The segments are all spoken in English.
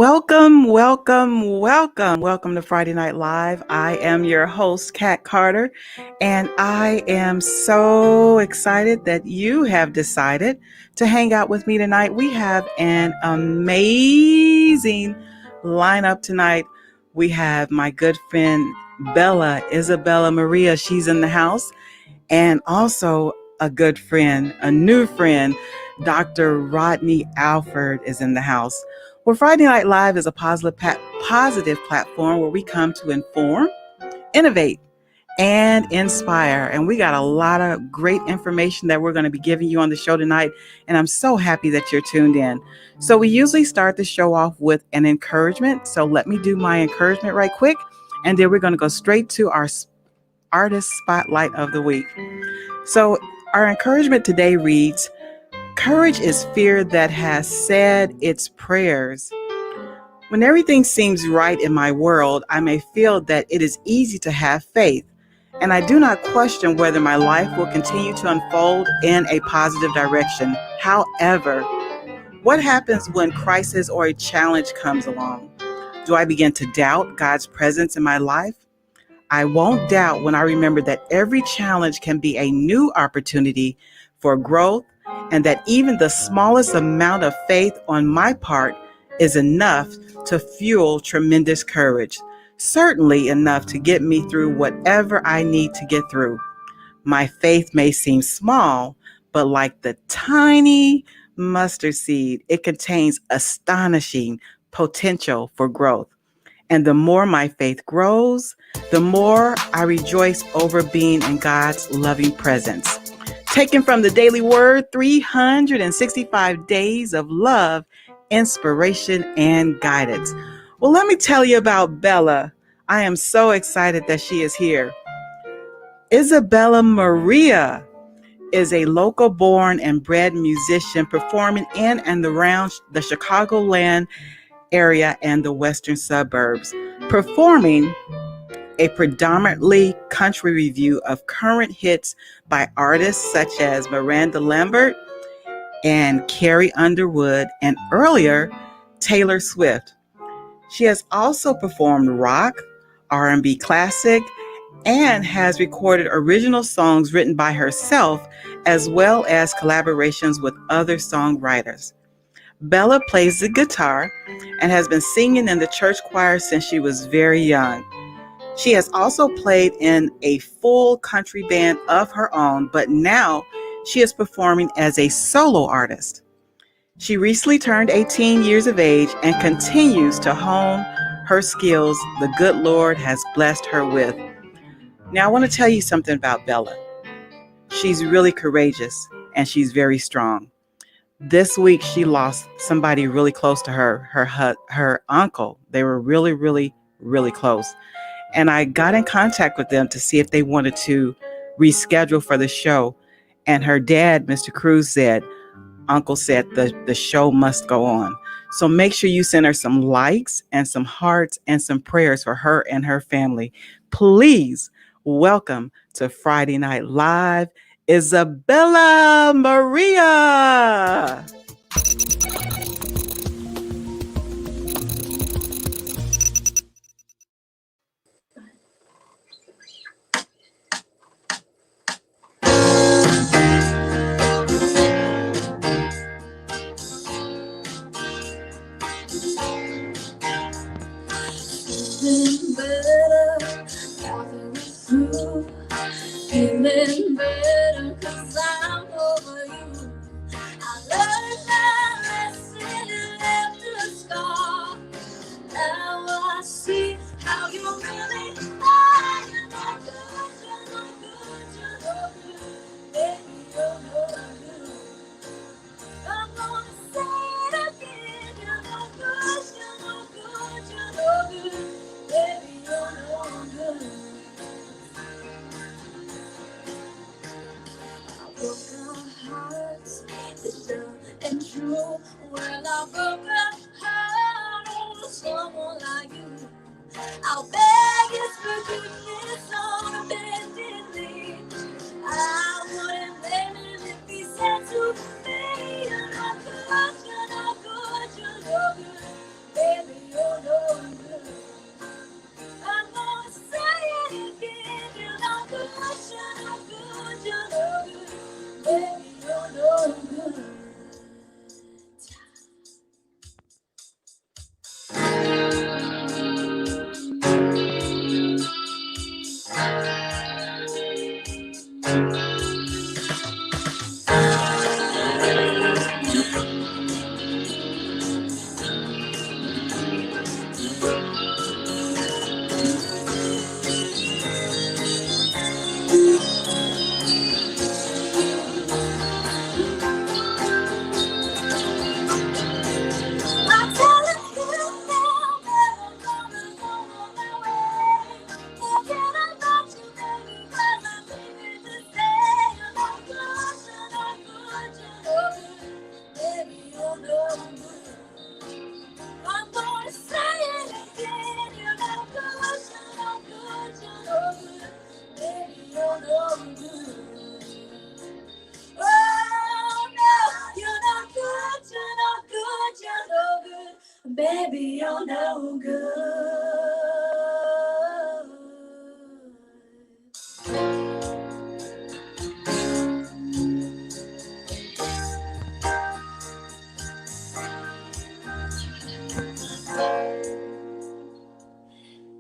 Welcome to Friday Night Live. I am your host, Kat Carter, and I am so excited that you have decided to hang out with me tonight. We have an amazing lineup tonight. We have my good friend, Isabella Maria. She's in the house, and also a good friend, a new friend, Dr. Rodney Alford is in the house. Well, Friday Night Live is a positive platform where we come to inform, innovate, and inspire. And we got a lot of great information that we're going to be giving you on the show tonight. And I'm so happy that you're tuned in. So we usually start the show off with an encouragement. So let me do my encouragement right quick. And then we're going to go straight to our artist spotlight of the week. So our encouragement today reads, "Courage is fear that has said its prayers. When everything seems right in my world, I may feel that it is easy to have faith, and I do not question whether my life will continue to unfold in a positive direction. However, what happens when crisis or a challenge comes along? Do I begin to doubt God's presence in my life? I won't doubt when I remember that every challenge can be a new opportunity for growth, and that even the smallest amount of faith on my part is enough to fuel tremendous courage, certainly enough to get me through whatever I need to get through. My faith may seem small, but like the tiny mustard seed, it contains astonishing potential for growth. And the more my faith grows, the more I rejoice over being in God's loving presence." Taken from the Daily Word, 365 Days of Love, Inspiration, and Guidance. Well, let me tell you about Bella. I am so excited that she is here. Isabella Maria is a local born and bred musician performing in and around the Chicagoland area and the western suburbs, performing a predominantly country review of current hits by artists such as Miranda Lambert and Carrie Underwood, and earlier Taylor Swift. She has also performed rock, R&B classic, and has recorded original songs written by herself, as well as collaborations with other songwriters. Bella plays the guitar and has been singing in the church choir since she was very young. She has also played in a full country band of her own, but now she is performing as a solo artist. She recently turned 18 years of age and continues to hone her skills the good Lord has blessed her with. Now, I want to tell you something about Bella. She's really courageous and she's very strong. This week, she lost somebody really close to her uncle. They were really, really, really close. And I got in contact with them to see if they wanted to reschedule for the show. And her dad, Mr. Cruz, Uncle said the show must go on. So make sure you send her some likes and some hearts and some prayers for her and her family. Please welcome to Friday Night Live, Isabella Maria. Feeling better, nothing is true. Feeling better, 'cause I'm over you. I learned my lesson and left a scar. Now I see how you really are. You're no good, you're no good, you're no good. Baby, you're no good. I'm gonna say it again. You're no good, you're no good, you're no good. Baby, you're no good. Our broken hearts is done and true. Well, our broken heart over someone like you. I'll beg his forgiveness on bended knee. I wouldn't blame him if he said to me, "You're not good, you're not good, you're no good. Baby,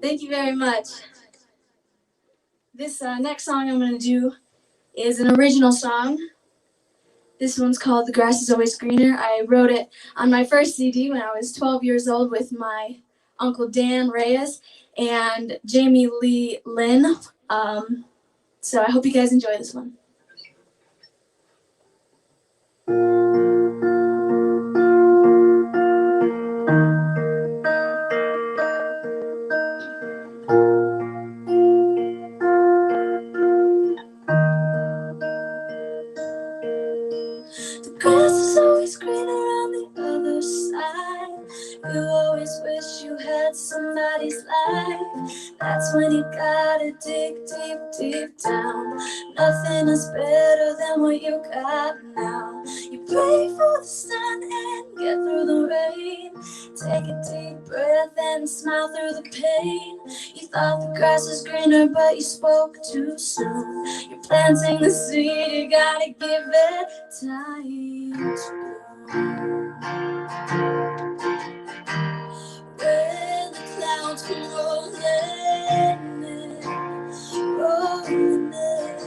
Thank you very much. This next song I'm going to do is an original song. This one's called The Grass is Always Greener. I wrote it on my first CD when I was 12 years old with my Uncle Dan Reyes and Jamie Lee Lynn. So I hope you guys enjoy this one. The grass is always greener on the other side. You always wish you had somebody's life. That's when you gotta dig deep, deep down. Nothing is better than what you got now. You pray for the sun and get through the rain. Take a deep breath and smile through the pain. You thought the grass was greener, but you spoke too soon. You're planting the seed, you gotta give it time to bloom. When the clouds come rolling in, rolling in,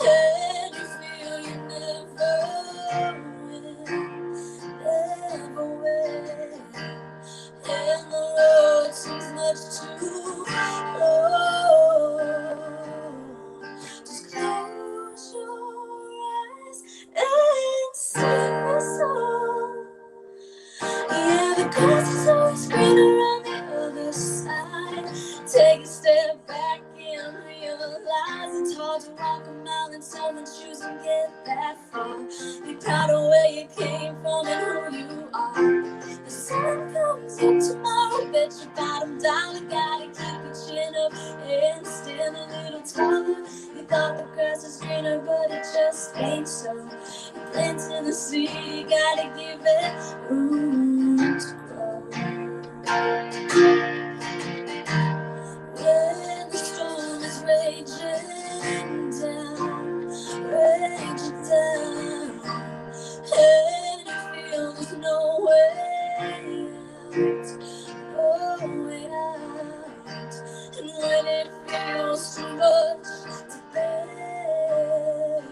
and you feel you never win, never win, and the road seems much too long. Just close your eyes and sing a song. Yeah, the grass is always greener on the other side. Take a step back and realize it's hard to walk a mile in someone's shoes and get that far. Be proud of where you came from and who you are. The sun comes up tomorrow, bet your bottom dollar. Gotta keep your chin up and stand a little taller. You thought the grass was greener, but it just ain't so. You're planting the seed, you gotta give it room to grow. When the storm is raging down, and you feel there's no way out, no way out, and when it feels too much to bear,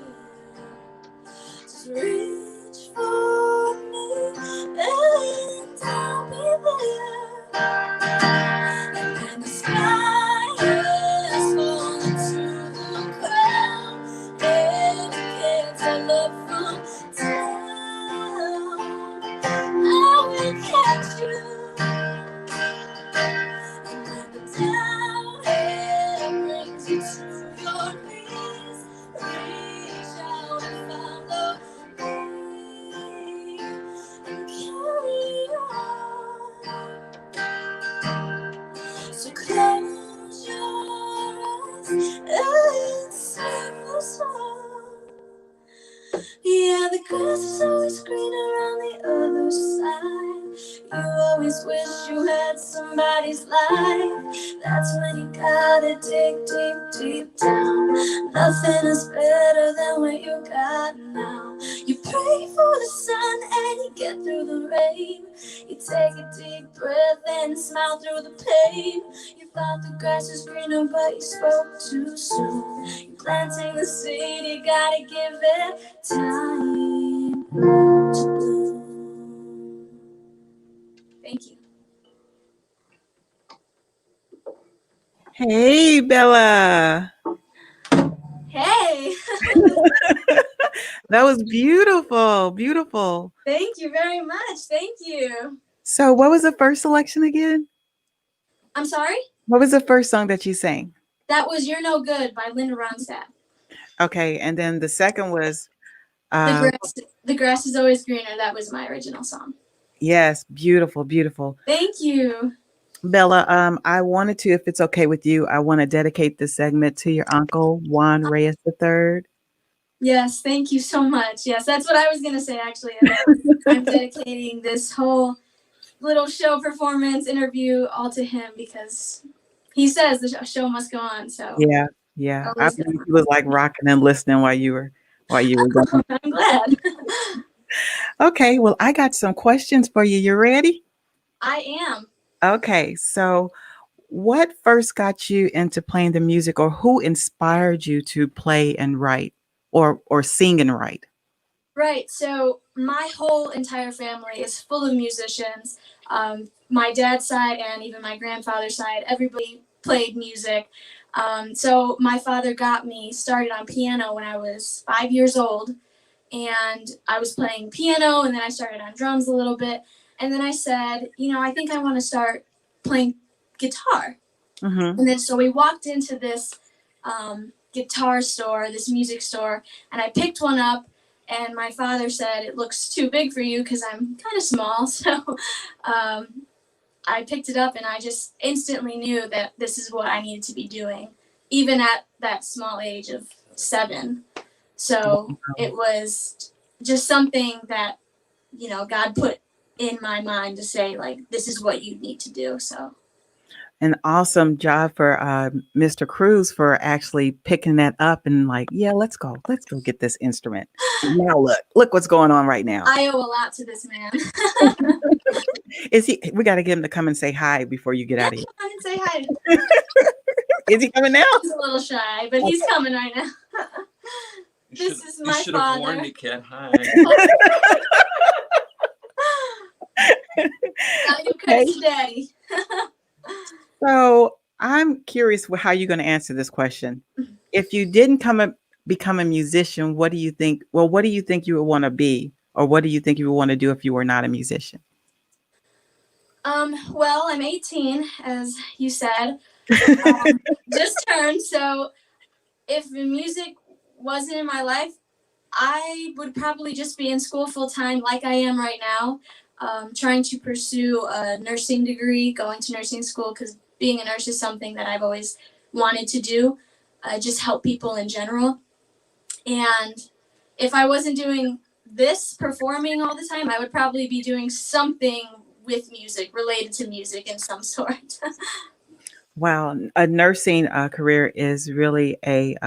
just reach for me and I'll be there. And when the sky is falling to the ground and you can't tell love from down, I will catch you. And when the downhill brings you to your knees, reach out and follow me and carry on. So close your eyes and sing a song. Yeah, the grass is always greener on the other side. You always wish you had somebody's life. That's when you gotta dig deep, deep down. Nothing is better than what you got now. You pray for the sun and you get through the rain. You take a deep breath and smile through the pain. You thought the grass was greener, but you spoke too soon. You're planting the seed, you gotta give it time to bloom. Thank you. Hey, Bella. Hey, That was beautiful. Beautiful. thank you very much. Thank you. So, what was the first selection again? I'm sorry? What was the first song that you sang? That was You're No Good by Linda Ronstadt. Okay. And then the second was, The grass is always greener. That was my original song. yes, beautiful, beautiful. Thank you. Bella, I wanted to, if it's okay with you, I want to dedicate this segment to your uncle, Juan Reyes III. Yes, thank you so much. Yes, that's what I was going to say, actually. I'm dedicating this whole little show performance interview all to him because he says the show must go on. So Yeah, yeah. I believe he was like rocking and listening while you were going. I'm glad. Okay, well, I got some questions for you. You ready? I am. Okay, so What first got you into playing the music, or who inspired you to play and write, or sing and write? Right. So my whole entire family is full of musicians. My dad's side and even my grandfather's side, everybody played music. So my father got me started on piano when I was 5 years old, and I was playing piano, and then I started on drums a little bit, and then I said, I think I want to start playing guitar. Mm-hmm. And then so we walked into this guitar store, this music store, and I picked one up. And my father said, "It looks too big for you," because I'm kind of small. So I picked it up, and I just instantly knew that this is what I needed to be doing, even at that small age of 7. So it was just something that, God put in my mind to say, like, this is what you need to do. So An awesome job for Mr. Cruz for actually picking that up and like, yeah, let's go get this instrument. Now look what's going on right now. I owe a lot to this man. Is he? We got to get him to come and say hi before you get out of here. I can say hi. Is he coming now? He's a little shy, but he's coming right now. This is my father. You should have warned father. me, kid. Hi. Gotta give credit to Daddy. So I'm curious how you're going to answer this question. If you didn't become a musician, what do you think? Well, what do you think you would want to be, or what do you think you would want to do if you were not a musician? Well, I'm 18, as you said. Just turned. So if the music wasn't in my life, I would probably just be in school full time, like I am right now, trying to pursue a nursing degree, going to nursing school, because being a nurse is something that I've always wanted to do, just help people in general. And if I wasn't doing this, performing all the time, I would probably be doing something with music, related to music in some sort. Wow, a nursing career is really a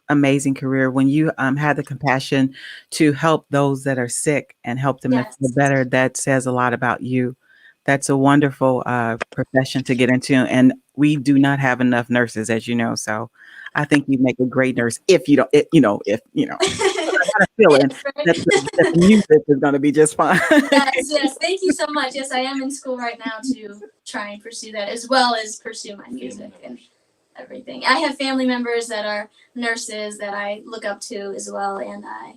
amazing career when you have the compassion to help those that are sick and help them to Yes. feel better. That says a lot about you. That's a wonderful profession to get into, and we do not have enough nurses, as you know. So, I think you make a great nurse. If you don't, if you know, I got a feeling that the music is going to be just fine. Yes. Thank you so much. Yes, I am in school right now to try and pursue that, as well as pursue my music and everything. I have family members that are nurses that I look up to as well, and I,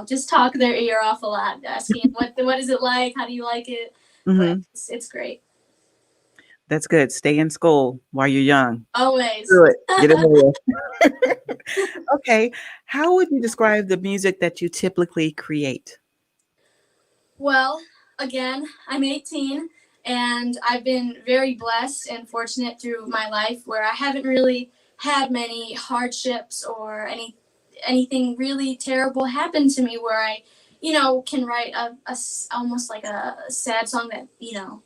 just talk their ear off a lot, asking what is it like, how do you like it? Mhm. But it's great. That's good. Stay in school while you're young. Always. Do it. Get it there. Okay. How would you describe the music that you typically create? Well, again, I'm 18, and I've been very blessed and fortunate through my life where I haven't really had many hardships or anything really terrible happen to me where I, can write almost like a sad song that,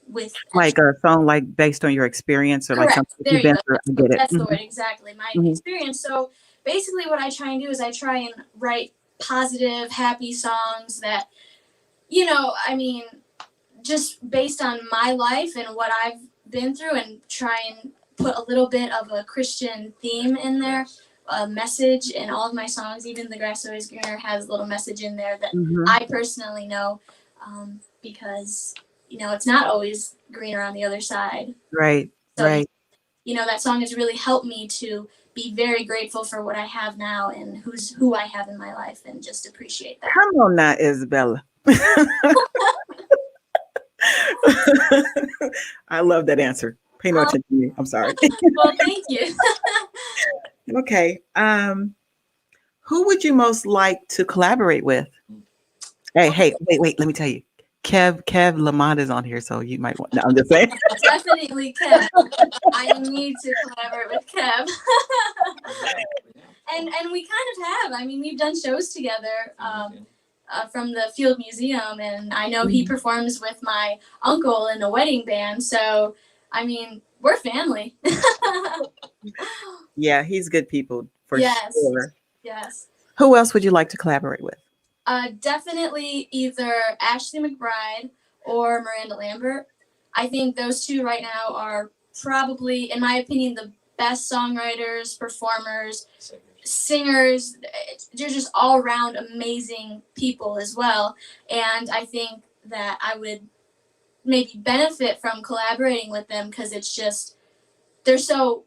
with Like a song like based on your experience or like correct. something There you've you been go. through. I get it. That's the word, exactly. My Mhm. experience. So basically what I try and do is I try and write positive, happy songs that, just based on my life and what I've been through, and try and put a little bit of a Christian theme in there, a message in all of my songs. Even The Grass is Always Greener has a little message in there that Mhm. I personally know, because, it's not always greener on the other side. Right. So, Right. that song has really helped me to be very grateful for what I have now and who I have in my life, and just appreciate that. Come on now, Isabella. I love that answer. Pay no attention to me. I'm sorry. Well, thank you. Okay. Who would you most like to collaborate with? Hey, wait. Let me tell you. Kev Lamont is on here, so you might want. No, I'm just saying. Definitely Kev. I need to collaborate with Kev. And we kind of have. I mean, we've done shows together from the Field Museum, and I know he performs with my uncle in a wedding band. So, I mean, we're family. Yeah, he's good people for Yes. sure. Yes. Who else would you like to collaborate with? Definitely either Ashley McBride or Miranda Lambert. I think those two right now are probably, in my opinion, the best songwriters, performers, singers. They're just all around amazing people as well. And I think that I would maybe benefit from collaborating with them because it's just, they're so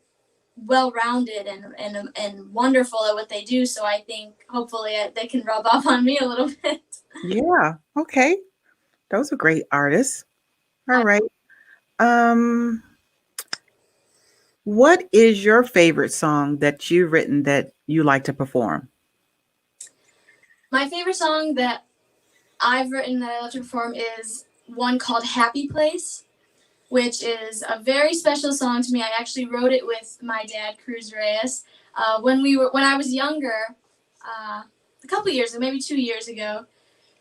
well rounded and wonderful at what they do. So I think hopefully they can rub off on me a little bit. Yeah. Okay. Those are great artists. All right. Um, what is your favorite song that you've written that you like to perform? My favorite song that I've written that I love to perform is one called Happy Place, which is a very special song to me. I actually wrote it with my dad, Cruz Reyes, when I was younger, a couple years ago, maybe 2 years ago,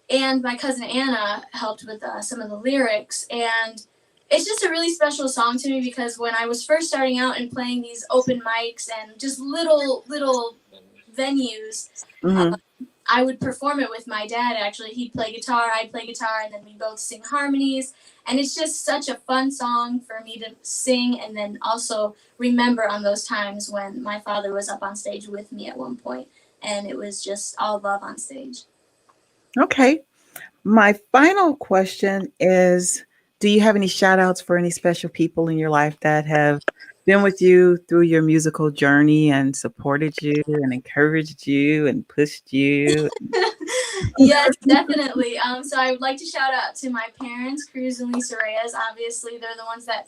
and my cousin Anna helped with some of the lyrics. And it's just a really special song to me because when I was first starting out and playing these open mics and just little venues, Mm-hmm. I would perform it with my dad. Actually, he'd play guitar, I'd play guitar, and then we both sing harmonies. And it's just such a fun song for me to sing and then also remember on those times when my father was up on stage with me at one point, and it was just all love on stage. Okay. My final question is, do you have any shout outs for any special people in your life that have been with you through your musical journey and supported you and encouraged you and pushed you? Yes, definitely. So I would like to shout out to my parents, Cruz and Lisa Reyes. Obviously, they're the ones that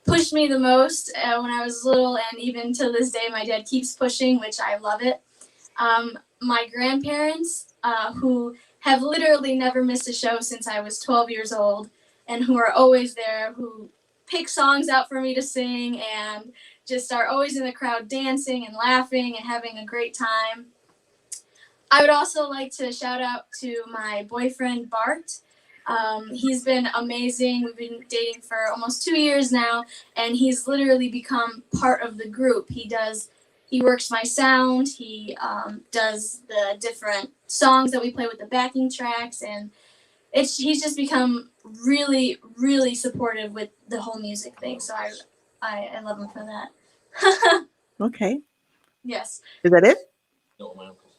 pushed me the most when I was little, and even to this day, my dad keeps pushing, which I love it. My grandparents, who have literally never missed a show since I was 12 years old, and who are always there, who pick songs out for me to sing, and just are always in the crowd dancing and laughing and having a great time. I would also like to shout out to my boyfriend, Bart. He's been amazing. We've been dating for almost 2 years now, and he's literally become part of the group. He works my sound. He does the different songs that we play with the backing tracks, and he's just become really, really supportive with the whole music thing. So I love him for that. Okay. Yes. Is that it?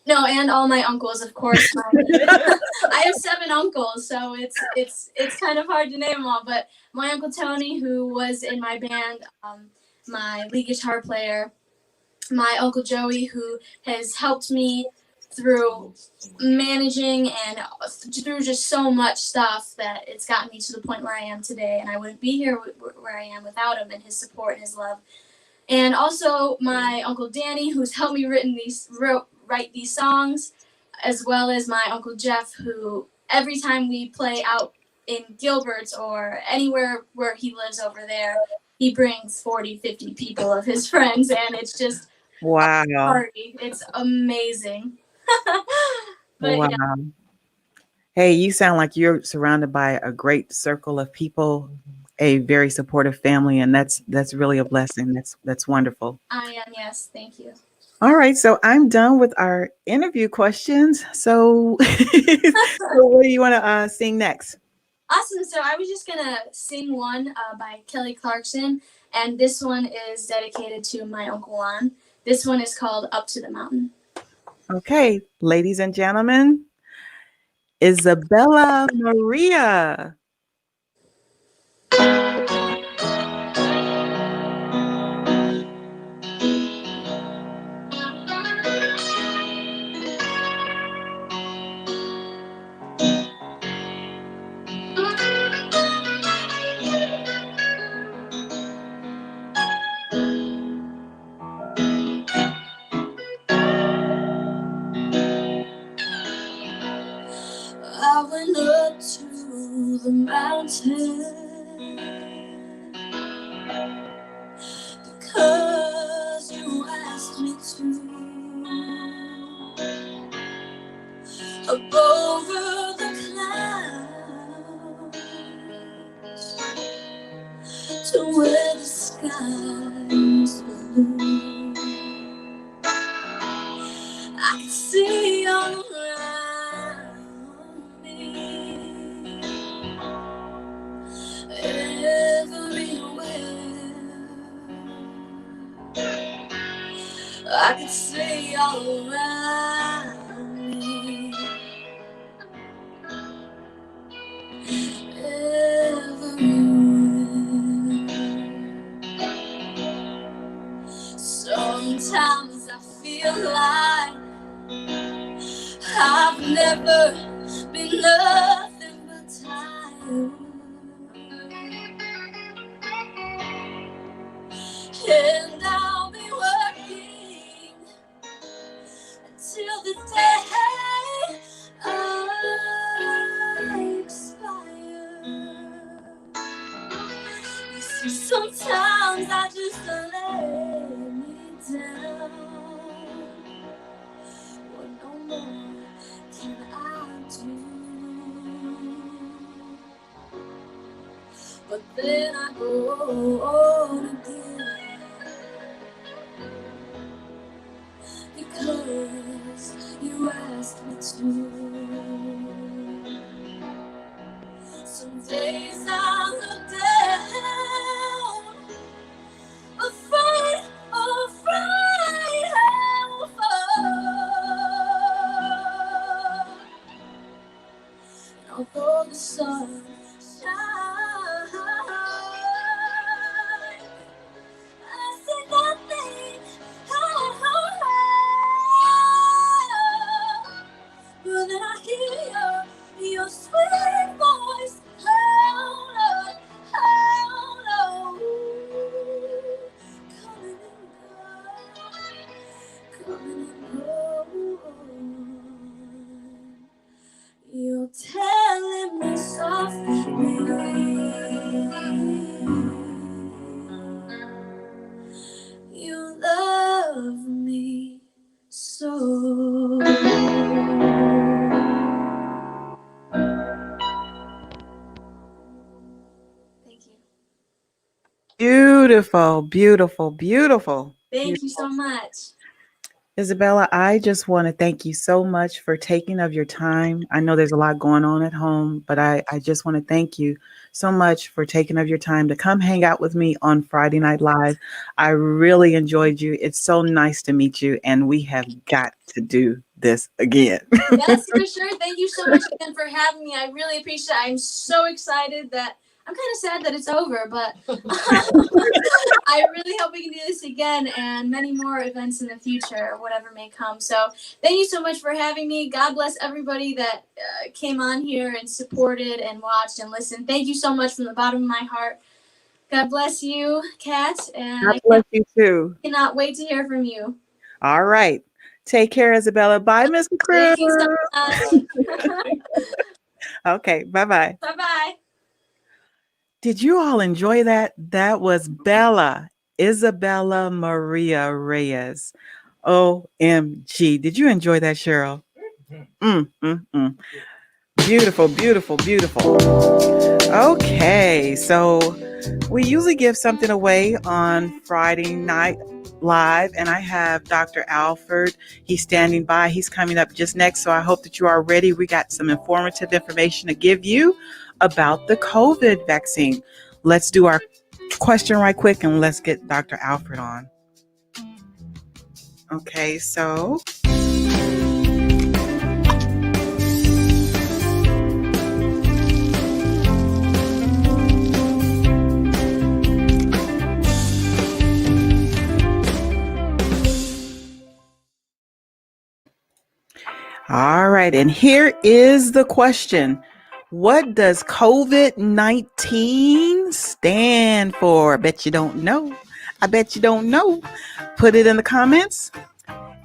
No, and all my uncles, of course. I have 7 uncles, so it's kind of hard to name them all. But my uncle Tony, who was in my band, my lead guitar player, my uncle Joey, who has helped me through managing and through just so much stuff that it's gotten me to the point where I am today, and I wouldn't be here where I am without him and his support and his love. And also my uncle Danny, who's helped me write these songs, as well as my uncle Jeff, who every time we play out in Gilbert's or anywhere where he lives over there, he brings 40, 50 people of his friends, and it's just Wow. a party. It's amazing. But Wow. yeah, Hey, you sound like you're surrounded by a great circle of people, a very supportive family, and that's really a blessing. That's wonderful. I am. Yes, thank you. All right, so I'm done with our interview questions. So, so what do you want to sing next? Awesome. So I was just gonna sing one by Kelly Clarkson, and this one is dedicated to my Uncle Juan. This one is called "Up to the Mountain." Okay, ladies and gentlemen, Isabella Maria. I went up to the mountain because you asked me to. Up over the clouds to where the sky's blue. I can see all around me, everywhere I could see all around me. Sometimes I feel like I've never been nothing but tired, and I'll be working until the day I expire. Sometimes I just let me down. What no more can I do? But then I go on again, because you asked me to. Some days I look down, afraid I'll fall. And although the sun shines, I see nothing. But then I hear your sweet voice. Coming and going. You're telling me softly you love me so. Thank you. Beautiful, beautiful, beautiful. Thank you so much. Isabella, I just want to thank you so much for taking of your time. I know there's a lot going on at home, but I just want to thank you so much for taking of your time to come hang out with me on Friday Night Live. I really enjoyed you. It's so nice to meet you, and we have got to do this again. Yes, for sure. Thank you so much again for having me. I really appreciate it. I'm so excited that I'm kind of sad that it's over, but I really hope we can do this again and many more events in the future, whatever may come. So thank you so much for having me. God bless everybody that came on here and supported and watched and listened. Thank you so much from the bottom of my heart. God bless you, Kat, and God bless you too. I cannot wait to hear from you. All right. Take care, Isabella. Bye, Mr. Cruz. Thank you so much. Okay, bye-bye. Bye-bye. Did you all enjoy that? That was Isabella Maria Reyes. OMG. Did you enjoy that, Cheryl? Beautiful, beautiful, beautiful. Okay, so we usually give something away on Friday Night Live, and I have Dr. Alford. He's standing by. He's coming up just next, so I hope that you are ready. We got some informative information to give you about the COVID vaccine. Let's do our question right quick, and let's get Dr. Alford on. Okay, so... All right, and here is the question. What does COVID-19 stand for? I bet you don't know. I bet you don't know. Put it in the comments.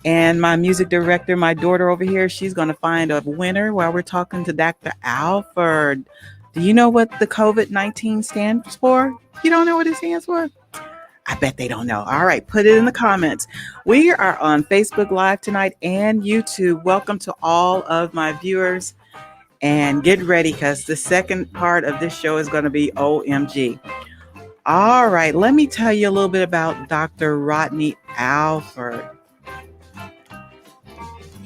And my music director, my daughter over here, she's going to find a winner while we're talking to Dr. Alford. Do you know what the COVID-19 stands for? You don't know what it stands for? I bet they don't know. All right, put it in the comments. We are on Facebook Live tonight and YouTube. Welcome to all of my viewers. And get ready, because the second part of this show is going to be OMG. All right, let me tell you a little bit about Dr. Rodney Alford.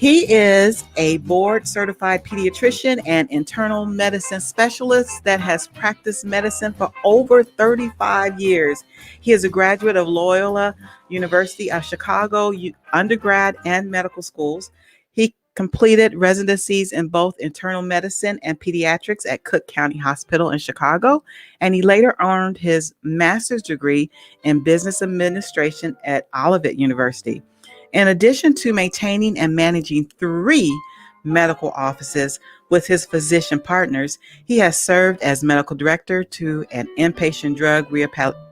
He is a board certified pediatrician and internal medicine specialist that has practiced medicine for over 35 years. He is a graduate of Loyola University of Chicago undergrad and medical schools. He completed residencies in both internal medicine and pediatrics at Cook County Hospital in Chicago, and he later earned his master's degree in business administration at Olivet University. In addition to maintaining and managing three medical offices with his physician partners, he has served as medical director to an inpatient drug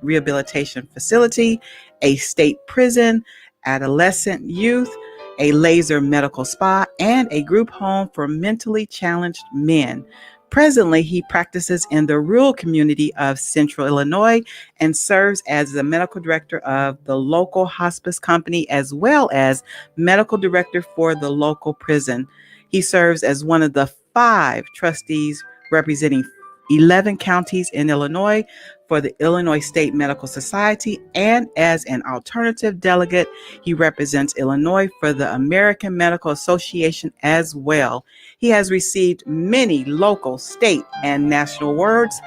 rehabilitation facility, a state prison, adolescent youth, a laser medical spa, and a group home for mentally challenged men. Presently, he practices in the rural community of Central Illinois and serves as the medical director of the local hospice company as well as medical director for the local prison. He serves as one of the 5 trustees representing 11 counties in Illinois for the Illinois State Medical Society, and as an alternative delegate, he represents Illinois for the American Medical Association as well. He has received many local, state, and national awards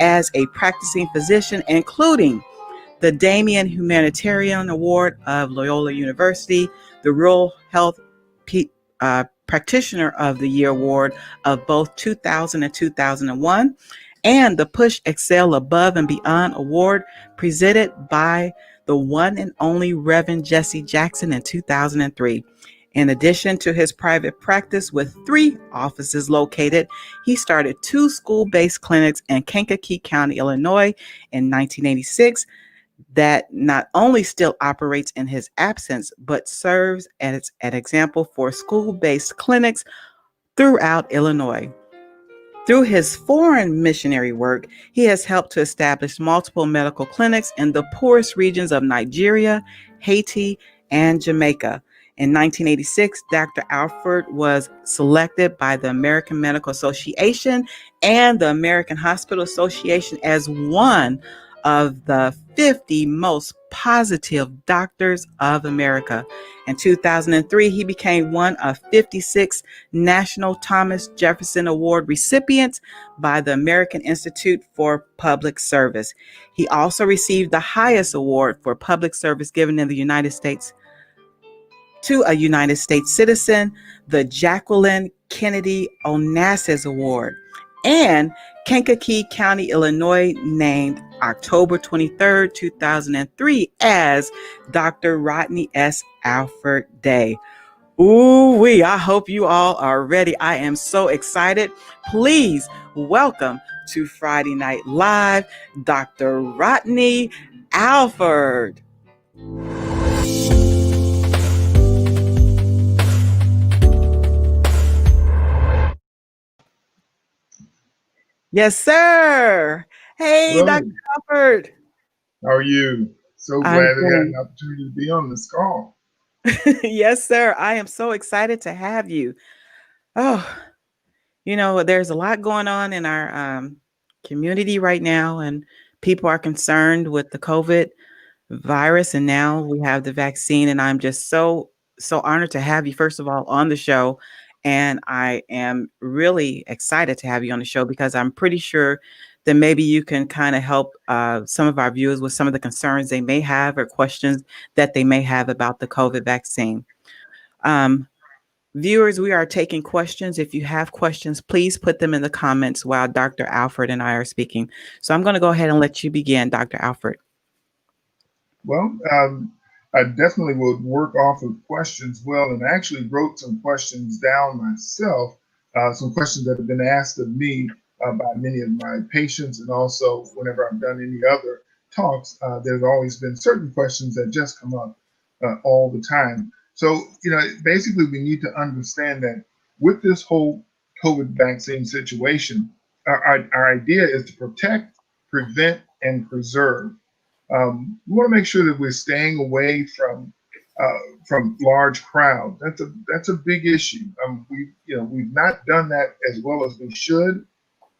as a practicing physician, including the Damien Humanitarian Award of Loyola University, the Rural Health Practitioner of the Year Award of both 2000 and 2001, and the Push Excel Above and Beyond Award presented by the one and only Reverend Jesse Jackson in 2003. In addition to his private practice with 3 offices located, he started 2 school-based clinics in Kankakee County, Illinois in 1986 that not only still operates in his absence, but serves as an example for school-based clinics throughout Illinois. Through his foreign missionary work, he has helped to establish multiple medical clinics in the poorest regions of Nigeria, Haiti, and Jamaica. In 1986, Dr. Alford was selected by the American Medical Association and the American Hospital Association as one of the 50 most positive doctors of America. In 2003, he became one of 56 National Thomas Jefferson Award recipients by the American Institute for Public Service. He also received the highest award for public service given in the United States to a United States citizen, the Jacqueline Kennedy Onassis Award. And Kankakee County, Illinois named October 23rd, 2003 as Dr. Rodney S. Alford Day. Ooh-wee, I hope you all are ready. I am so excited. Please welcome to Friday Night Live, Dr. Rodney Alford. Yes, sir. Hey, Hello, Dr. Alford. how are you? So I'm glad to have great. an opportunity to be on this call. Yes, sir. I am so excited to have you. Oh, there's a lot going on in our community right now, and people are concerned with the COVID virus, and now we have the vaccine, and I'm just so honored to have you, first of all, on the show. And I am really excited to have you on the show because I'm pretty sure that maybe you can kind of help some of our viewers with some of the concerns they may have or questions that they may have about the COVID vaccine. um, Viewers, we are taking questions. If you have questions, please put them in the comments while Dr. Alford and I are speaking. So I'm going to go ahead and let you begin, Dr. Alford. Well, I definitely would work off of questions well, and I actually wrote some questions down myself, some questions that have been asked of me by many of my patients, and also whenever I've done any other talks, there's always been certain questions that just come up all the time. So, basically we need to understand that with this whole COVID vaccine situation, our idea is to protect, prevent, and preserve. We want to make sure that we're staying away from large crowds. That's a big issue. We've not done that as well as we should,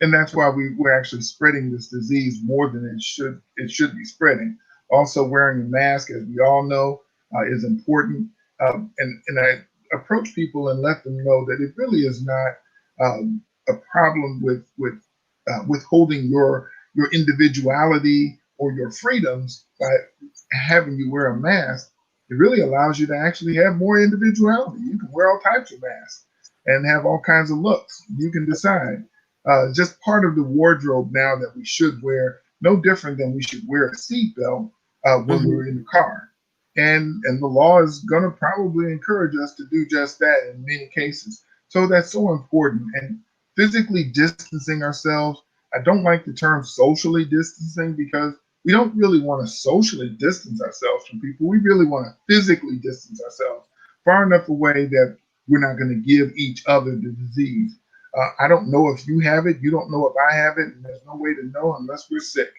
and that's why we're actually spreading this disease more than it should be spreading. Also, wearing a mask, as we all know, is important. And approach people and let them know that it really is not a problem with withholding your individuality or your freedoms by having you wear a mask. It really allows you to actually have more individuality. You can wear all types of masks and have all kinds of looks. You can decide. Just part of the wardrobe now that we should wear, no different than we should wear a seatbelt when Mhm. we're in the car. And the law is going to probably encourage us to do just that in many cases. So that's so important. And physically distancing ourselves, I don't like the term socially distancing because we don't really want to socially distance ourselves from people. We really want to physically distance ourselves far enough away that we're not going to give each other the disease. I don't know if you have it. You don't know if I have it. And there's no way to know unless we're sick.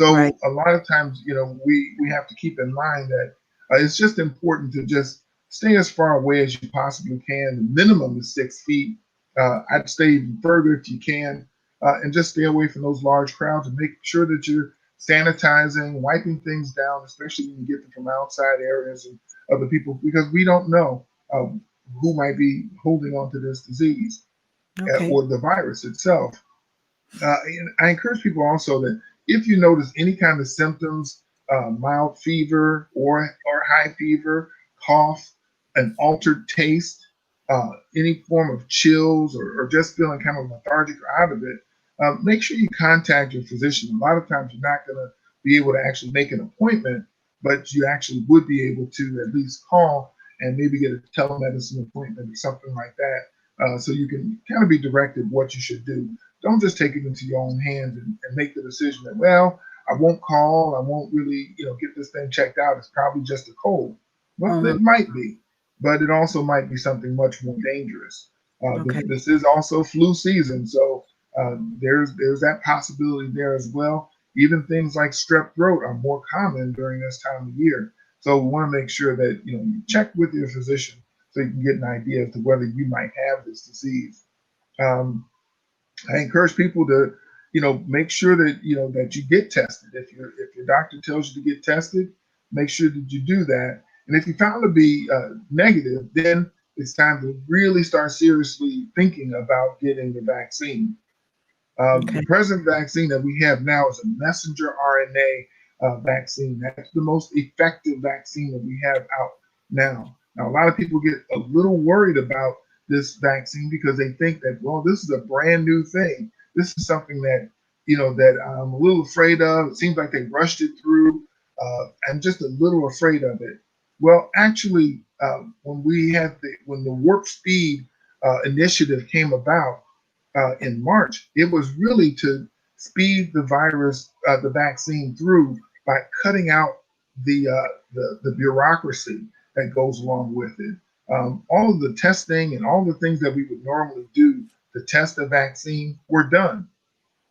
Right. So a lot of times, we have to keep in mind that it's just important to just stay as far away as you possibly can. The minimum is 6 feet. I'd stay even further if you can, and just stay away from those large crowds and make sure that you're sanitizing, wiping things down, especially when you get them from outside areas and other people, because we don't know who might be holding on to this disease Okay. or the virus itself. And I encourage people also that if you notice any kind of symptoms, mild fever or high fever, cough, an altered taste, any form of chills, or just feeling kind of lethargic or out of it, make sure you contact your physician. A lot of times you're not going to be able to actually make an appointment, but you actually would be able to at least call and maybe get a telemedicine appointment or something like that, so you can kind of be directed what you should do. Don't just take it into your own hands and make the decision that, well, I won't call, I won't really, get this thing checked out. It's probably just a cold. Well, Mhm. it might be, but it also might be something much more dangerous. Okay. This is also flu season, so there's that possibility there as well. Even things like strep throat are more common during this time of year. So we want to make sure that you check with your physician so you can get an idea as to whether you might have this disease. Um, I encourage people to, make sure that that you get tested. If your doctor tells you to get tested, make sure that you do that. And if you found to be negative, then it's time to really start seriously thinking about getting the vaccine. The Okay. present vaccine that we have now is a messenger RNA vaccine. That's the most effective vaccine that we have out now. Now, a lot of people get a little worried about this vaccine because they think that, well, this is a brand new thing. This is something that I'm a little afraid of. It seems like they rushed it through. I'm just a little afraid of it. Well, actually, when the Warp Speed initiative came about, in March, it was really to speed the vaccine through by cutting out the bureaucracy that goes along with it. All of the testing and all the things that we would normally do to test a vaccine were done.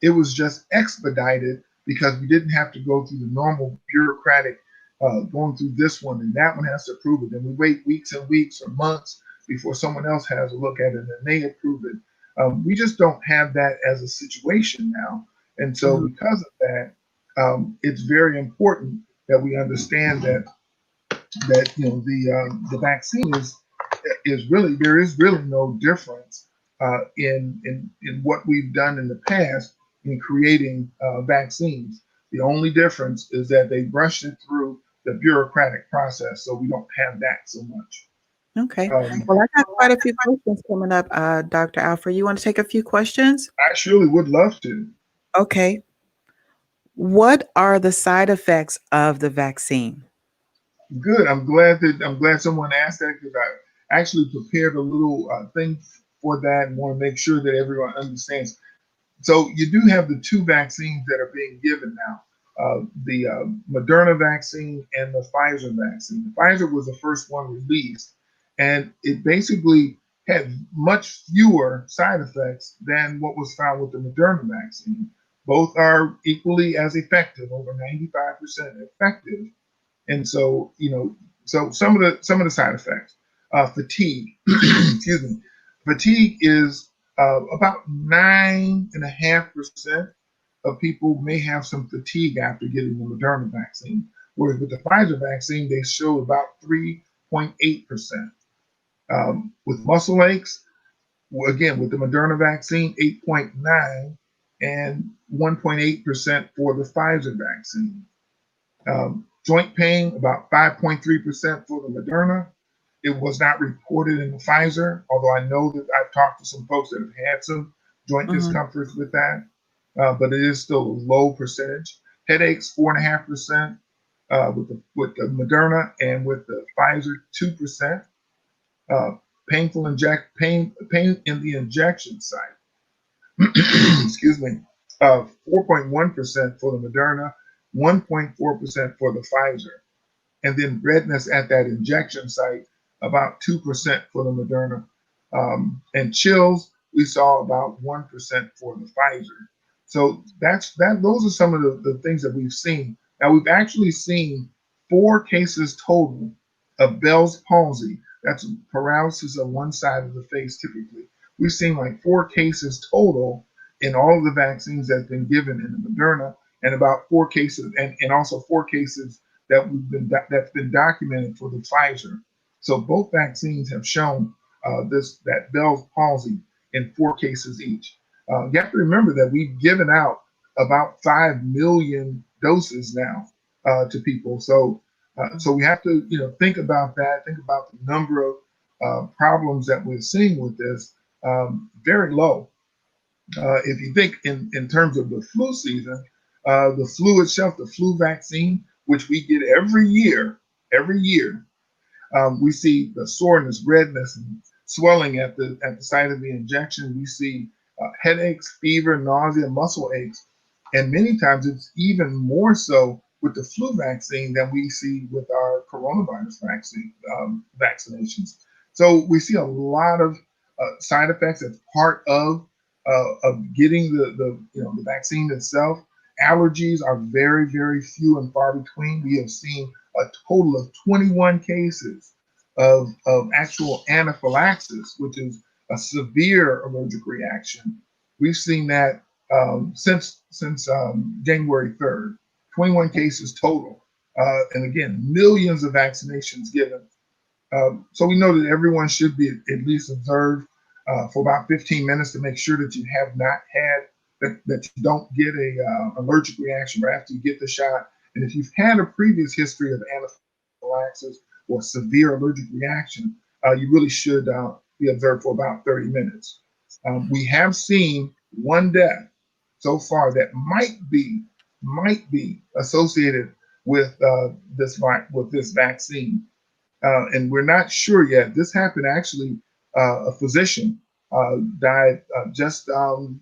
It was just expedited because we didn't have to go through the normal bureaucratic going through this one and that one has to approve it. Then we wait weeks and weeks or months before someone else has a look at it and they approve it. We just don't have that as a situation now. And so Mhm. because of that, it's very important that we understand that the vaccine is really there is really no difference in what we've done in the past in creating vaccines. The only difference is that they rushed it through the bureaucratic process, so we don't have that so much. Okay. Um, Well, I got quite a few questions coming up, Dr. Alfred. You want to take a few questions? I surely would love to. Okay. What are the side effects of the vaccine? Good. I'm glad someone asked that because I actually prepared a little thing for that and want to make sure that everyone understands. So you do have the two vaccines that are being given now, the Moderna vaccine and the Pfizer vaccine. The Pfizer was the first one released, and it basically had much fewer side effects than what was found with the Moderna vaccine. Both are equally as effective, over 95% effective. And so, so some of the side effects, fatigue, excuse me, fatigue is about 9.5% of people may have some fatigue after getting the Moderna vaccine. Whereas with the Pfizer vaccine, they show about 3.8%. With muscle aches, again, with the Moderna vaccine, 8.9 and 1.8% for the Pfizer vaccine. Joint pain, about 5.3% for the Moderna. It was not reported in the Pfizer, although I know that I've talked to some folks that have had some joint Mm-hmm. discomforts with that, but it is still a low percentage. Headaches, 4.5% with the Moderna, and with the Pfizer, 2%. Uh, pain in the injection site. Excuse me. 4.1% for the Moderna, 1.4% for the Pfizer, and then redness at that injection site, about 2% for the Moderna. And chills, we saw about 1% for the Pfizer. So that's that. Those are some of the things that we've seen. Now we've actually seen 4 cases total of Bell's palsy. That's paralysis of one side of the face typically. We've seen like 4 cases total in all of the vaccines that have been given in the Moderna, and about 4 cases, and also 4 cases that's been documented for the Pfizer. So both vaccines have shown that Bell's palsy in 4 cases each. You have to remember that we've given out about 5 million doses now to people. So we have to think about that. Think about the number of problems that we're seeing with this. Very low. If you think in terms of the flu season, the flu itself, the flu vaccine, which we get every year, we see the soreness, redness, and swelling at the site of the injection. We see headaches, fever, nausea, muscle aches, and many times it's even more so with the flu vaccine than we see with our coronavirus vaccinations. So we see a lot of side effects as part of getting the vaccine itself. Allergies are very, very few and far between. We have seen a total of 21 cases of actual anaphylaxis, which is a severe allergic reaction. We've seen that since January 3rd. 21 cases total, and again, millions of vaccinations given. So we know that everyone should be at least observed for about 15 minutes to make sure that you have not had that you don't get a allergic reaction right after you get the shot. And if you've had a previous history of anaphylaxis or severe allergic reaction, you really should be observed for about 30 minutes. We have seen one death so far that might be associated with this vaccine, and we're not sure yet. This happened actually. A physician died just on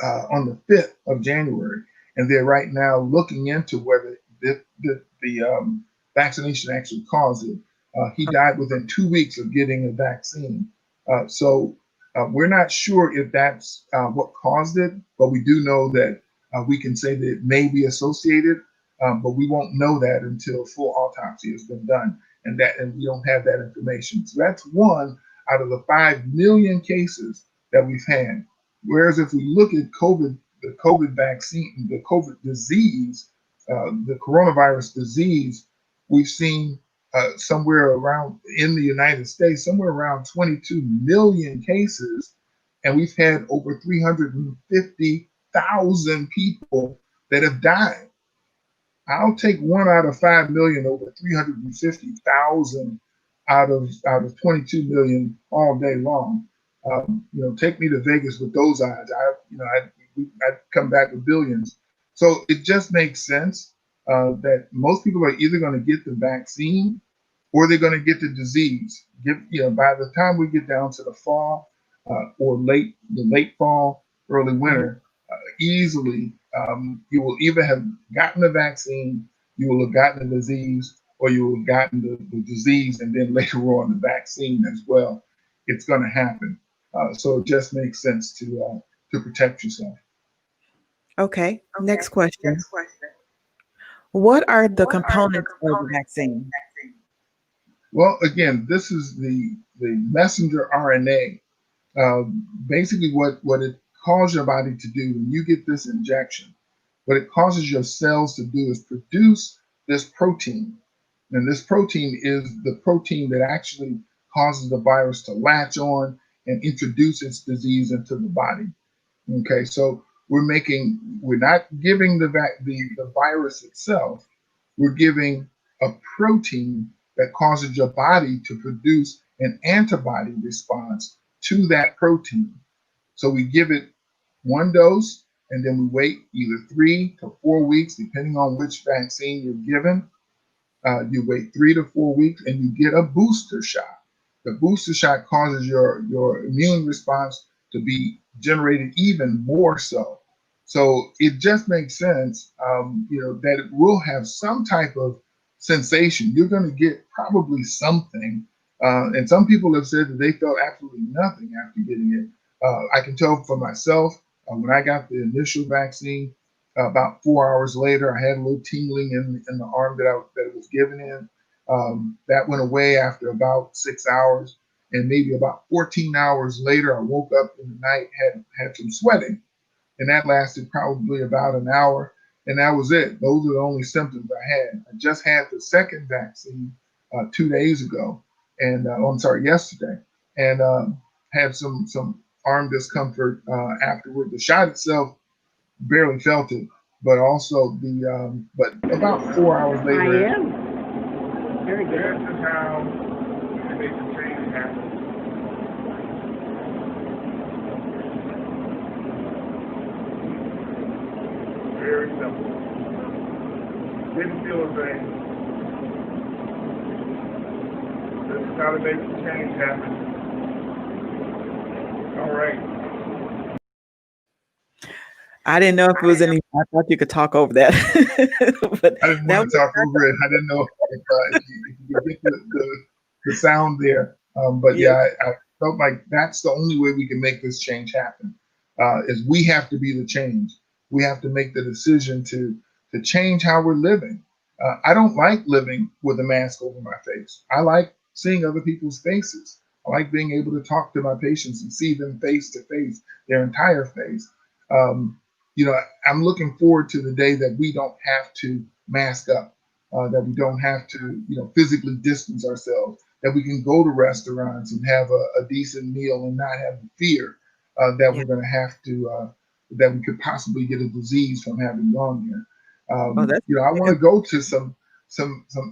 the 5th of January, and they're right now looking into whether the vaccination actually caused it. He died within 2 weeks of getting a vaccine. So we're not sure if that's what caused it, but we do know that we can say that it may be associated, but we won't know that until full autopsy has been done, and we don't have that information. So that's one out of the 5 million cases that we've had. Whereas if we look at the COVID vaccine, the COVID disease, the coronavirus disease, we've seen somewhere around in the United States, somewhere around 22 million cases, and we've had over 350,000 people that have died. I'll take 1 out of 5 million over 350,000 out of 22 million all day long. Take me to Vegas with those odds. I'd come back with billions. So it just makes sense that most people are either going to get the vaccine or they're going to get the disease. By the time we get down to the fall or the late fall, early winter, easily you will either have gotten the vaccine, you will have gotten the disease, or you will have gotten the disease and then later on the vaccine as well. It's going to happen. So it just makes sense to protect yourself. Okay. Next question. What are the components of the vaccine? Well, again, this is the messenger RNA. Basically, what it causes your body to do when you get this injection, what it causes your cells to do is produce this protein. And this protein is the protein that actually causes the virus to latch on and introduce its disease into the body. Okay, so we're not giving the virus itself. We're giving a protein that causes your body to produce an antibody response to that protein. So we give it one dose, and then we wait either 3 to 4 weeks, depending on which vaccine you're given. You wait 3 to 4 weeks, and you get a booster shot. The booster shot causes your immune response to be generated even more so. So it just makes sense, that it will have some type of sensation. You're going to get probably something. And some people have said that they felt absolutely nothing after getting it. I can tell for myself, when I got the initial vaccine, about 4 hours later, I had a little tingling in the arm that it was given in. That went away after about 6 hours, and maybe about 14 hours later, I woke up in the night, had some sweating, and that lasted probably about an hour, and that was it. Those are the only symptoms I had. I just had the second vaccine 2 days ago, and I'm sorry, yesterday, and had some arm discomfort afterward. The shot itself barely felt it, but also but about 4 hours I later. am. Very good. This is how you make the change happen. Very simple. Didn't feel a thing. This is how to make the change happen. All right. I didn't know if it was any. I thought you could talk over that, but I didn't that want to was talk over it. I didn't know if you could get the sound there. But yeah, yeah, I felt like that's the only way we can make this change happen. Is we have to be the change. We have to make the decision to change how we're living. I don't like living with a mask over my face. I like seeing other people's faces. I like being able to talk to my patients and see them face to face, their entire face. Um, I'm looking forward to the day that we don't have to mask up, that we don't have to, physically distance ourselves, that we can go to restaurants and have a decent meal and not have the fear that yeah. we're going to have to, that we could possibly get a disease from having gone there. Oh, that's I want to go to some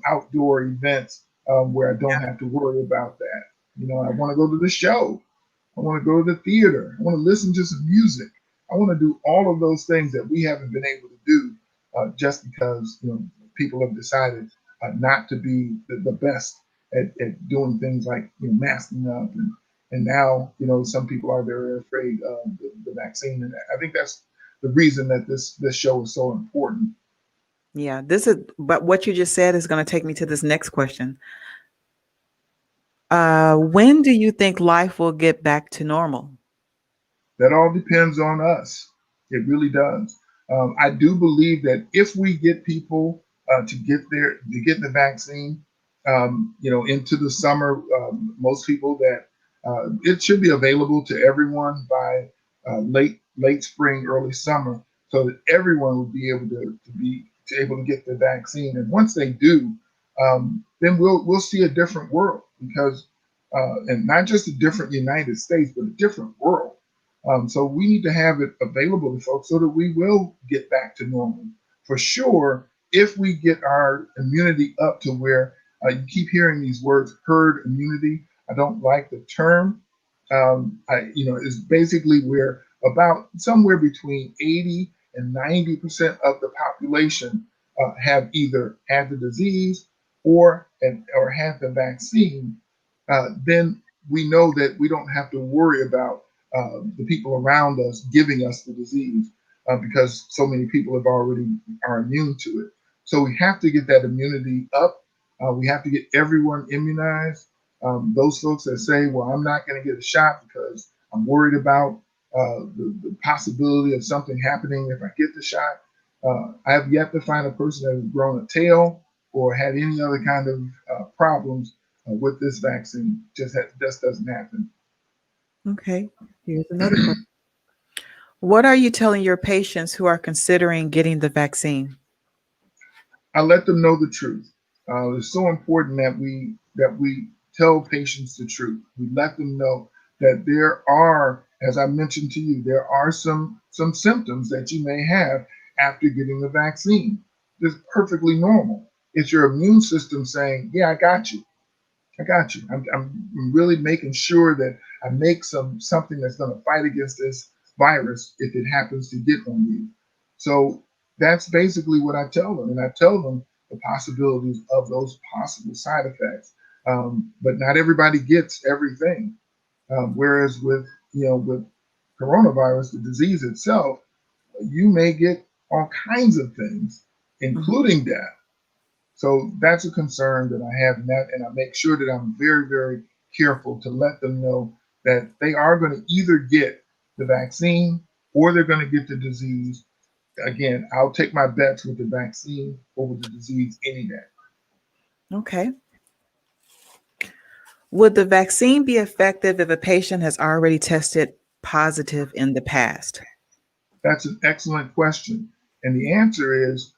outdoor events where I don't have to worry about that. I want to go to the show. I want to go to the theater. I want to listen to some music. I want to do all of those things that we haven't been able to do just because people have decided not to be the best at doing things like masking up, and now some people are very afraid of the vaccine, and I think that's the reason that this show is so important. yeah. This is, but what you just said is going to take me to this next question. When do you think life will get back to normal? That all depends on us. It really does. I do believe that if we get people to get the vaccine, into the summer, most people that it should be available to everyone by late spring, early summer, so that everyone will be able to able to get the vaccine. And once they do, then we'll see a different world because, and not just a different United States, but a different world. So we need to have it available to folks so that we will get back to normal. For sure, if we get our immunity up to where you keep hearing these words, herd immunity. I don't like the term. It's basically where about somewhere between 80 and 90% of the population have either had the disease or had the vaccine. Then we know that we don't have to worry about the people around us giving us the disease because so many people are immune to it. So we have to get that immunity up. We have to get everyone immunized. Those folks that say, well, I'm not going to get a shot because I'm worried about the possibility of something happening if I get the shot. I have yet to find a person that has grown a tail or had any other kind of problems with this vaccine. Just doesn't happen. Okay. Here's another question. What are you telling your patients who are considering getting the vaccine? I let them know the truth. It's so important that we tell patients the truth. We let them know that there are, as I mentioned to you, there are some symptoms that you may have after getting the vaccine. It's perfectly normal. It's your immune system saying, "Yeah, I got you. I got you. I'm really making sure that I make something that's going to fight against this virus if it happens to get on you." So that's basically what I tell them, and I tell them the possibilities of those possible side effects. But not everybody gets everything. Whereas with coronavirus, the disease itself, you may get all kinds of things, Mhm. including death. So that's a concern that I have in that, and I make sure that I'm very, very careful to let them know that they are going to either get the vaccine or they're going to get the disease. Again, I'll take my bets with the vaccine over the disease any day. Okay. Would the vaccine be effective if a patient has already tested positive in the past? That's an excellent question, and the answer is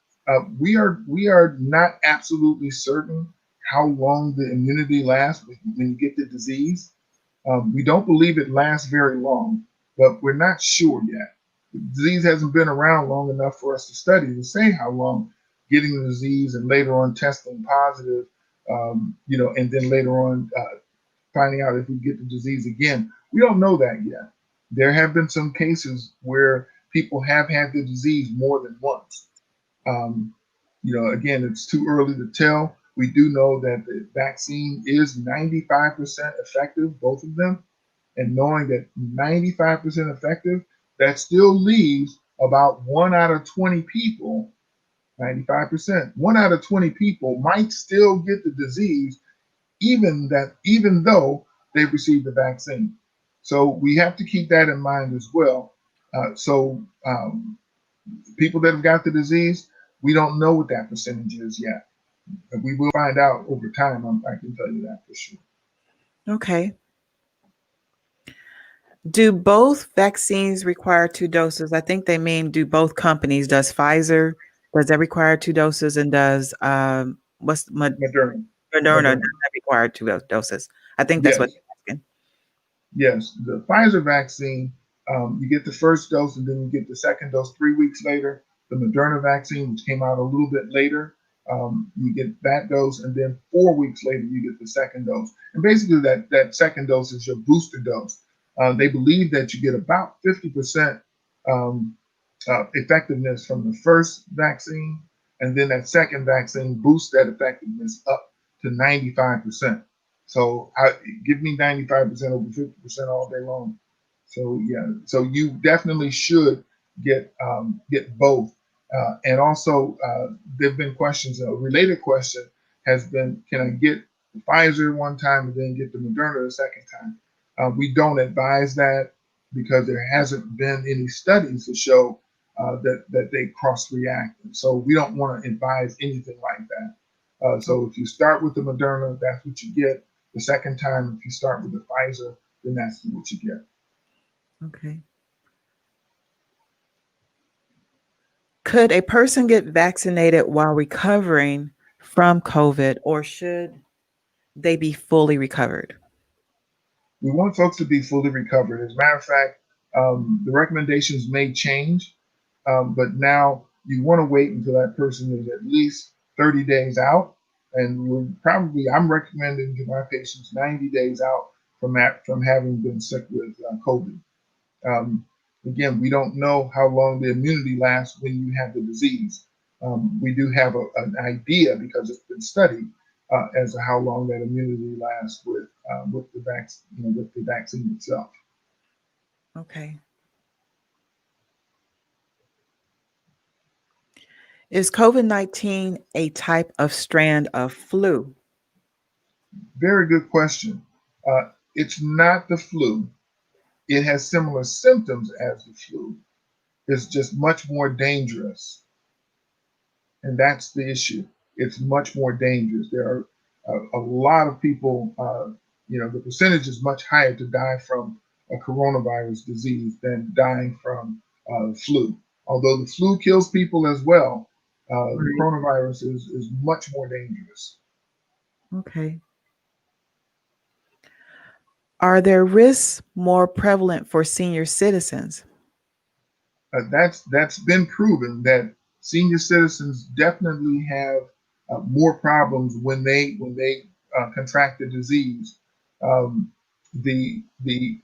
we are not absolutely certain how long the immunity lasts when you get the disease. We don't believe it lasts very long, but we're not sure yet. The disease hasn't been around long enough for us to study to say how long getting the disease and later on testing positive, and then later on finding out if we get the disease again. We don't know that yet. There have been some cases where people have had the disease more than once. Um, again, it's too early to tell. We do know that the vaccine is 95% effective, both of them. And knowing that 95% effective, that still leaves about 1 out of 20 people, 95%, 1 out of 20 people might still get the disease, even though they've received the vaccine. So we have to keep that in mind as well. So people that have got the disease, we don't know what that percentage is yet. But we will find out over time. I can tell you that for sure. Okay. Do both vaccines require two doses? I think they mean do both companies. Does Pfizer, does that require two doses? And does Moderna. Moderna, does Moderna. that require two doses? I think that's what Yes. they're asking. Yes, the Pfizer vaccine, you get the first dose and then you get the second dose 3 weeks later. The Moderna vaccine, which came out a little bit later, you get that dose, and then 4 weeks later you get the second dose. And basically, that second dose is your booster dose. They believe that you get about 50% um, effectiveness from the first vaccine, and then that second vaccine boosts that effectiveness up to 95%. So give me 95% over 50% all day long. So yeah, so you definitely should get both. And also, there've been questions. A related question has been, can I get the Pfizer one time and then get the Moderna the second time? We don't advise that because there hasn't been any studies to show that they cross react. And so we don't want to advise anything like that. So if you start with the Moderna, that's what you get. The second time, if you start with the Pfizer, then that's what you get. Okay. Could a person get vaccinated while recovering from COVID, or should they be fully recovered? We want folks to be fully recovered. As a matter of fact, the recommendations may change, but now you want to wait until that person is at least 30 days out. And I'm recommending to my patients 90 days out from having been sick with COVID. Um, Again, we don't know how long the immunity lasts when you have the disease. We do have an idea because it's been studied as to how long that immunity lasts with the vaccine, with the vaccine itself. Okay. Is COVID-19 a type of strand of flu? Very good question. It's not the flu. It has similar symptoms as the flu. It's just much more dangerous. And that's the issue. It's much more dangerous. There are a lot of people, the percentage is much higher to die from a coronavirus disease than dying from flu. Although the flu kills people as well, the Right. coronavirus is much more dangerous. Okay. Are there risks more prevalent for senior citizens? That's been proven that senior citizens definitely have more problems when they contract the disease. Um, the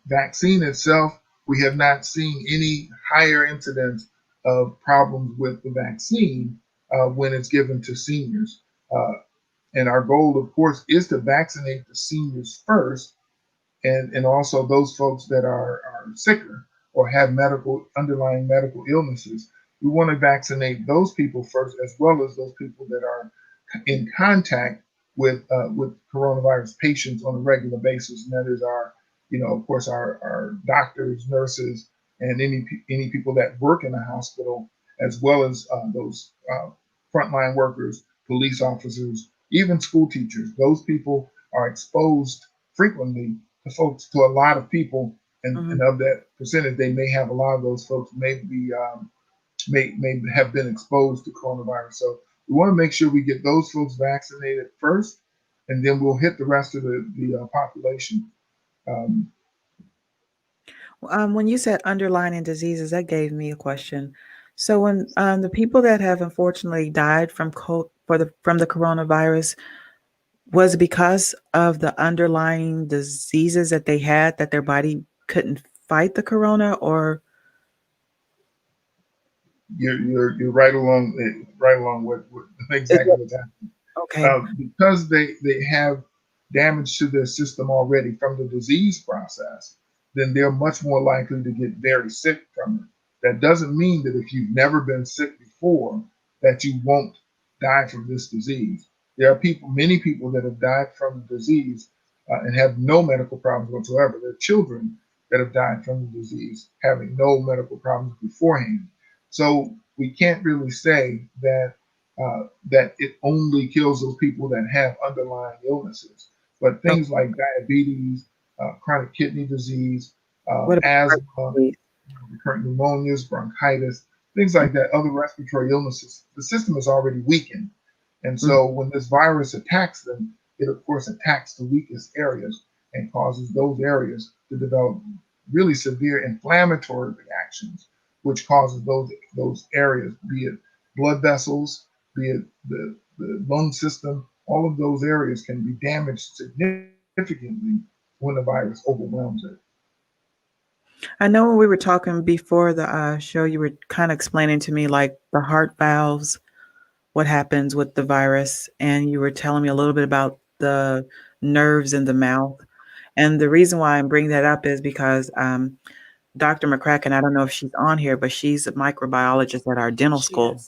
vaccine itself, we have not seen any higher incidence of problems with the vaccine when it's given to seniors. Uh, and our goal, of course, is to vaccinate the seniors first and also those folks that are sicker or have medical underlying medical illnesses. We want to vaccinate those people first, as well as those people that are in contact with coronavirus patients on a regular basis, and that is our, of course, our doctors, nurses, and any people that work in the hospital, as well as those frontline workers, police officers, even school teachers. Those people are exposed frequently to a lot of people, and Mhm. of that percentage, they may have a lot of those folks may have been exposed to coronavirus. So we want to make sure we get those folks vaccinated first, and then we'll hit the rest of the population. Um, When you said underlying diseases, that gave me a question. So when the people that have unfortunately died from the coronavirus, was it because of the underlying diseases that they had that their body couldn't fight the corona, or you're right along with is exactly it what's happening. okay? Because they have damage to their system already from the disease process, then they're much more likely to get very sick from it. That doesn't mean that if you've never been sick before, that you won't die from this disease. There are many people that have died from the disease and have no medical problems whatsoever. There are children that have died from the disease having no medical problems beforehand. So we can't really say that it only kills those people that have underlying illnesses. But Okay. things like diabetes, chronic kidney disease, What about heart asthma, disease? recurrent pneumonias, bronchitis, things like that, other respiratory illnesses, the system is already weakened. And Mhm. so when this virus attacks them, it of course attacks the weakest areas and causes those areas to develop really severe inflammatory reactions, which causes those areas, be it blood vessels, be it the lung system, all of those areas can be damaged significantly when the virus overwhelms it. I know when we were talking before the show, you were kind of explaining to me like the heart valves, what happens with the virus, and you were telling me a little bit about the nerves in the mouth. And the reason why I'm bringing that up is because Dr. McCracken, I don't know if she's on here, but she's a microbiologist at our dental school.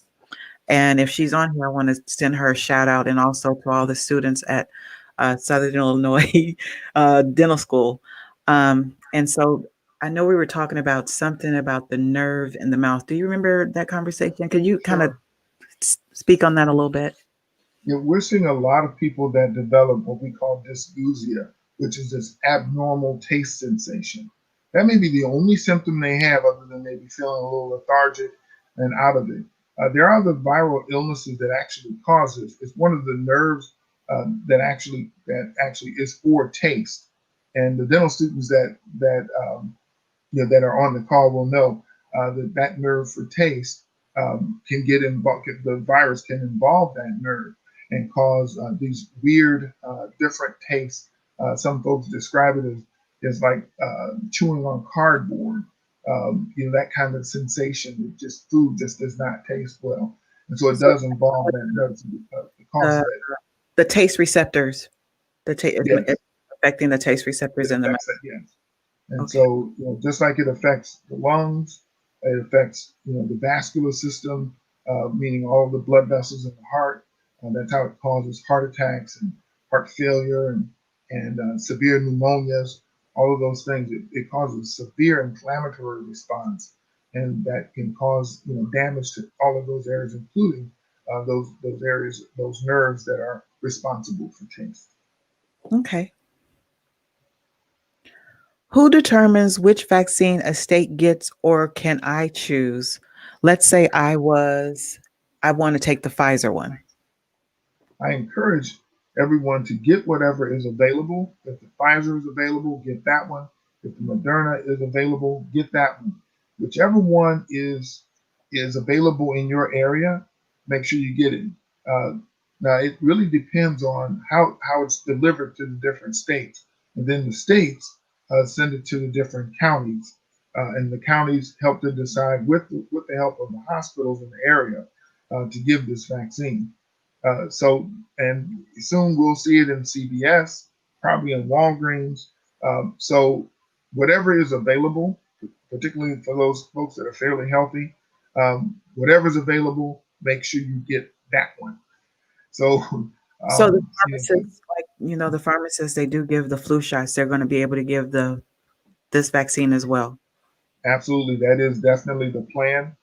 And if she's on here, I want to send her a shout out, and also to all the students at Southern Illinois Dental School. And so I know we were talking about something about the nerve in the mouth. Do you remember that conversation? Could you kind of Sure. speak on that a little bit? We're seeing a lot of people that develop what we call dysgeusia, which is this abnormal taste sensation. That may be the only symptom they have, other than maybe feeling a little lethargic and out of it. There are other viral illnesses that actually cause this. It's one of the nerves that actually is for taste, and the dental students that are on the call will know that nerve for taste can get involved. The virus can involve that nerve and cause these weird, different tastes. Some folks describe it as like chewing on cardboard. That kind of sensation that just food just does not taste well, and so it So does involve that nerve. It uh, causes that. the taste receptors, it's Yes, affecting the taste it receptors in the mouth. affects that. Yes. And Okay. so, just like it affects the lungs, it affects, the vascular system, meaning all the blood vessels in the heart. That's how it causes heart attacks and heart failure and severe pneumonias. All of those things. It causes severe inflammatory response, and that can cause damage to all of those areas, including those areas, those nerves that are responsible for taste. Okay. Who determines which vaccine a state gets, or can I choose? Let's say I want to take the Pfizer one. I encourage everyone to get whatever is available. If the Pfizer is available, get that one. If the Moderna is available, get that one. Whichever one is available in your area, make sure you get it. Uh, Now it really depends on how it's delivered to the different states, and then the states send it to the different counties, and the counties help to decide with the help of the hospitals in the area to give this vaccine. And soon we'll see it in CVS, probably in Walgreens. So whatever is available, particularly for those folks that are fairly healthy, whatever's available, make sure you get that one. So, So the yeah, pharmacists, like the pharmacists, they do give the flu shots. They're going to be able to give the this vaccine as well. absolutely, that is definitely the plan.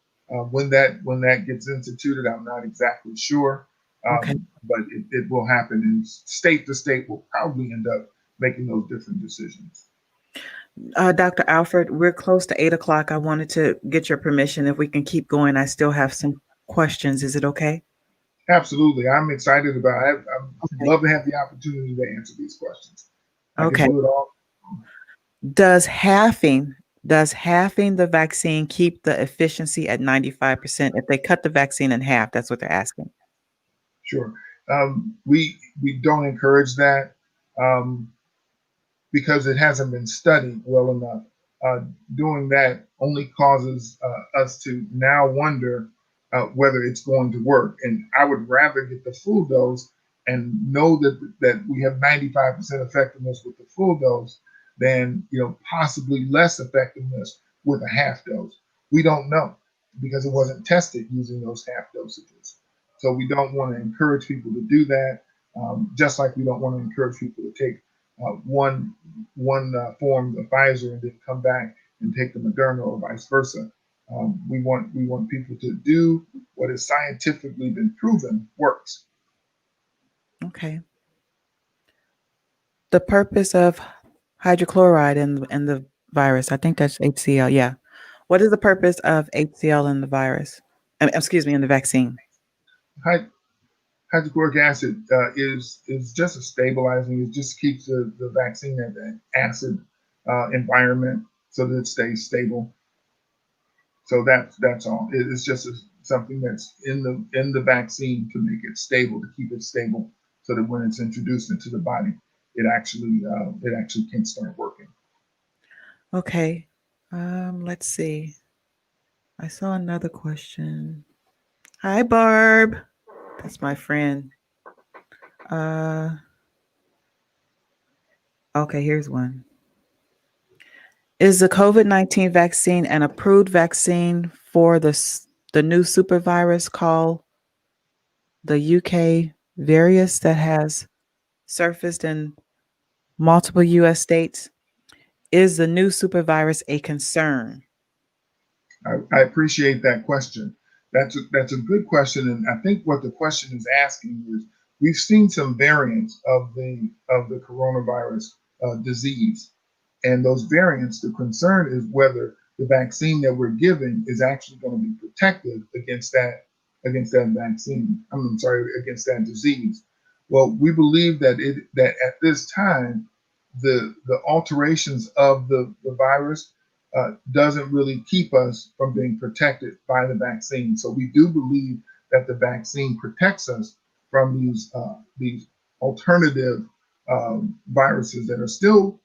When that gets instituted, I'm not exactly sure, Okay. but it will happen, and state to state will probably end up making those different decisions. Dr. Alford, we're close to 8 o'clock. I wanted to get your permission if we can keep going. I still have some questions. Is it okay? Absolutely, I'm excited about it. I Okay. love to have the opportunity to answer these questions. I can Okay. do it all. Does halving does halving the vaccine keep the efficiency at 95%? If they cut the vaccine in half, that's what they're asking. Sure. We don't encourage that. Um, because it hasn't been studied well enough. Uh, Doing that only causes us to now wonder whether it's going to work. And I would rather get the full dose and know that we have 95% effectiveness with the full dose than possibly less effectiveness with a half dose. We don't know because it wasn't tested using those half dosages. So we don't want to encourage people to do that. Just like we don't want to encourage people to take one form of Pfizer and then come back and take the Moderna or vice versa. We want people to do what has scientifically been proven works. Okay. The purpose of hydrochloride in the virus, I think that's HCl. Yeah. What is the purpose of HCl in the virus? Excuse me, in the vaccine. Hydrochloric acid is just a stabilizing. It just keeps the vaccine at an acid environment so that it stays stable. So that's all. It's just something that's in the vaccine to make it stable, to keep it stable, so that when it's introduced into the body, it actually can start working. Okay. Let's see. I saw another question. Hi, Barb. That's my friend. Uh, okay, here's one. Is the COVID-19 vaccine an approved vaccine for the new super virus called the UK various that has surfaced in multiple US states? Is the new super virus a concern? I appreciate that question. That's a good question, and I think what the question is asking is we've seen some variants of the coronavirus disease, and those variants. The concern is whether the vaccine that we're giving is actually going to be protective against that vaccine. I'm sorry, against that disease. Well, we believe that at this time, the alterations of the virus doesn't really keep us from being protected by the vaccine. So we do believe that the vaccine protects us from these alternative viruses that are still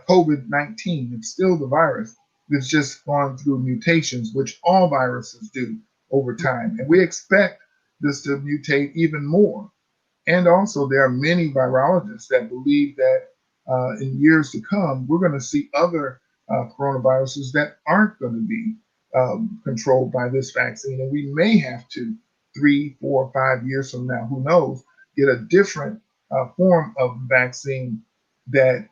COVID-19. It's still the virus. It's just gone through mutations, which all viruses do over time. And we expect this to mutate even more. And also, there are many virologists that believe that in years to come, we're going to see other coronaviruses that aren't going to be controlled by this vaccine. And we may have to, 3, 4, 5 years from now, who knows, get a different form of vaccine that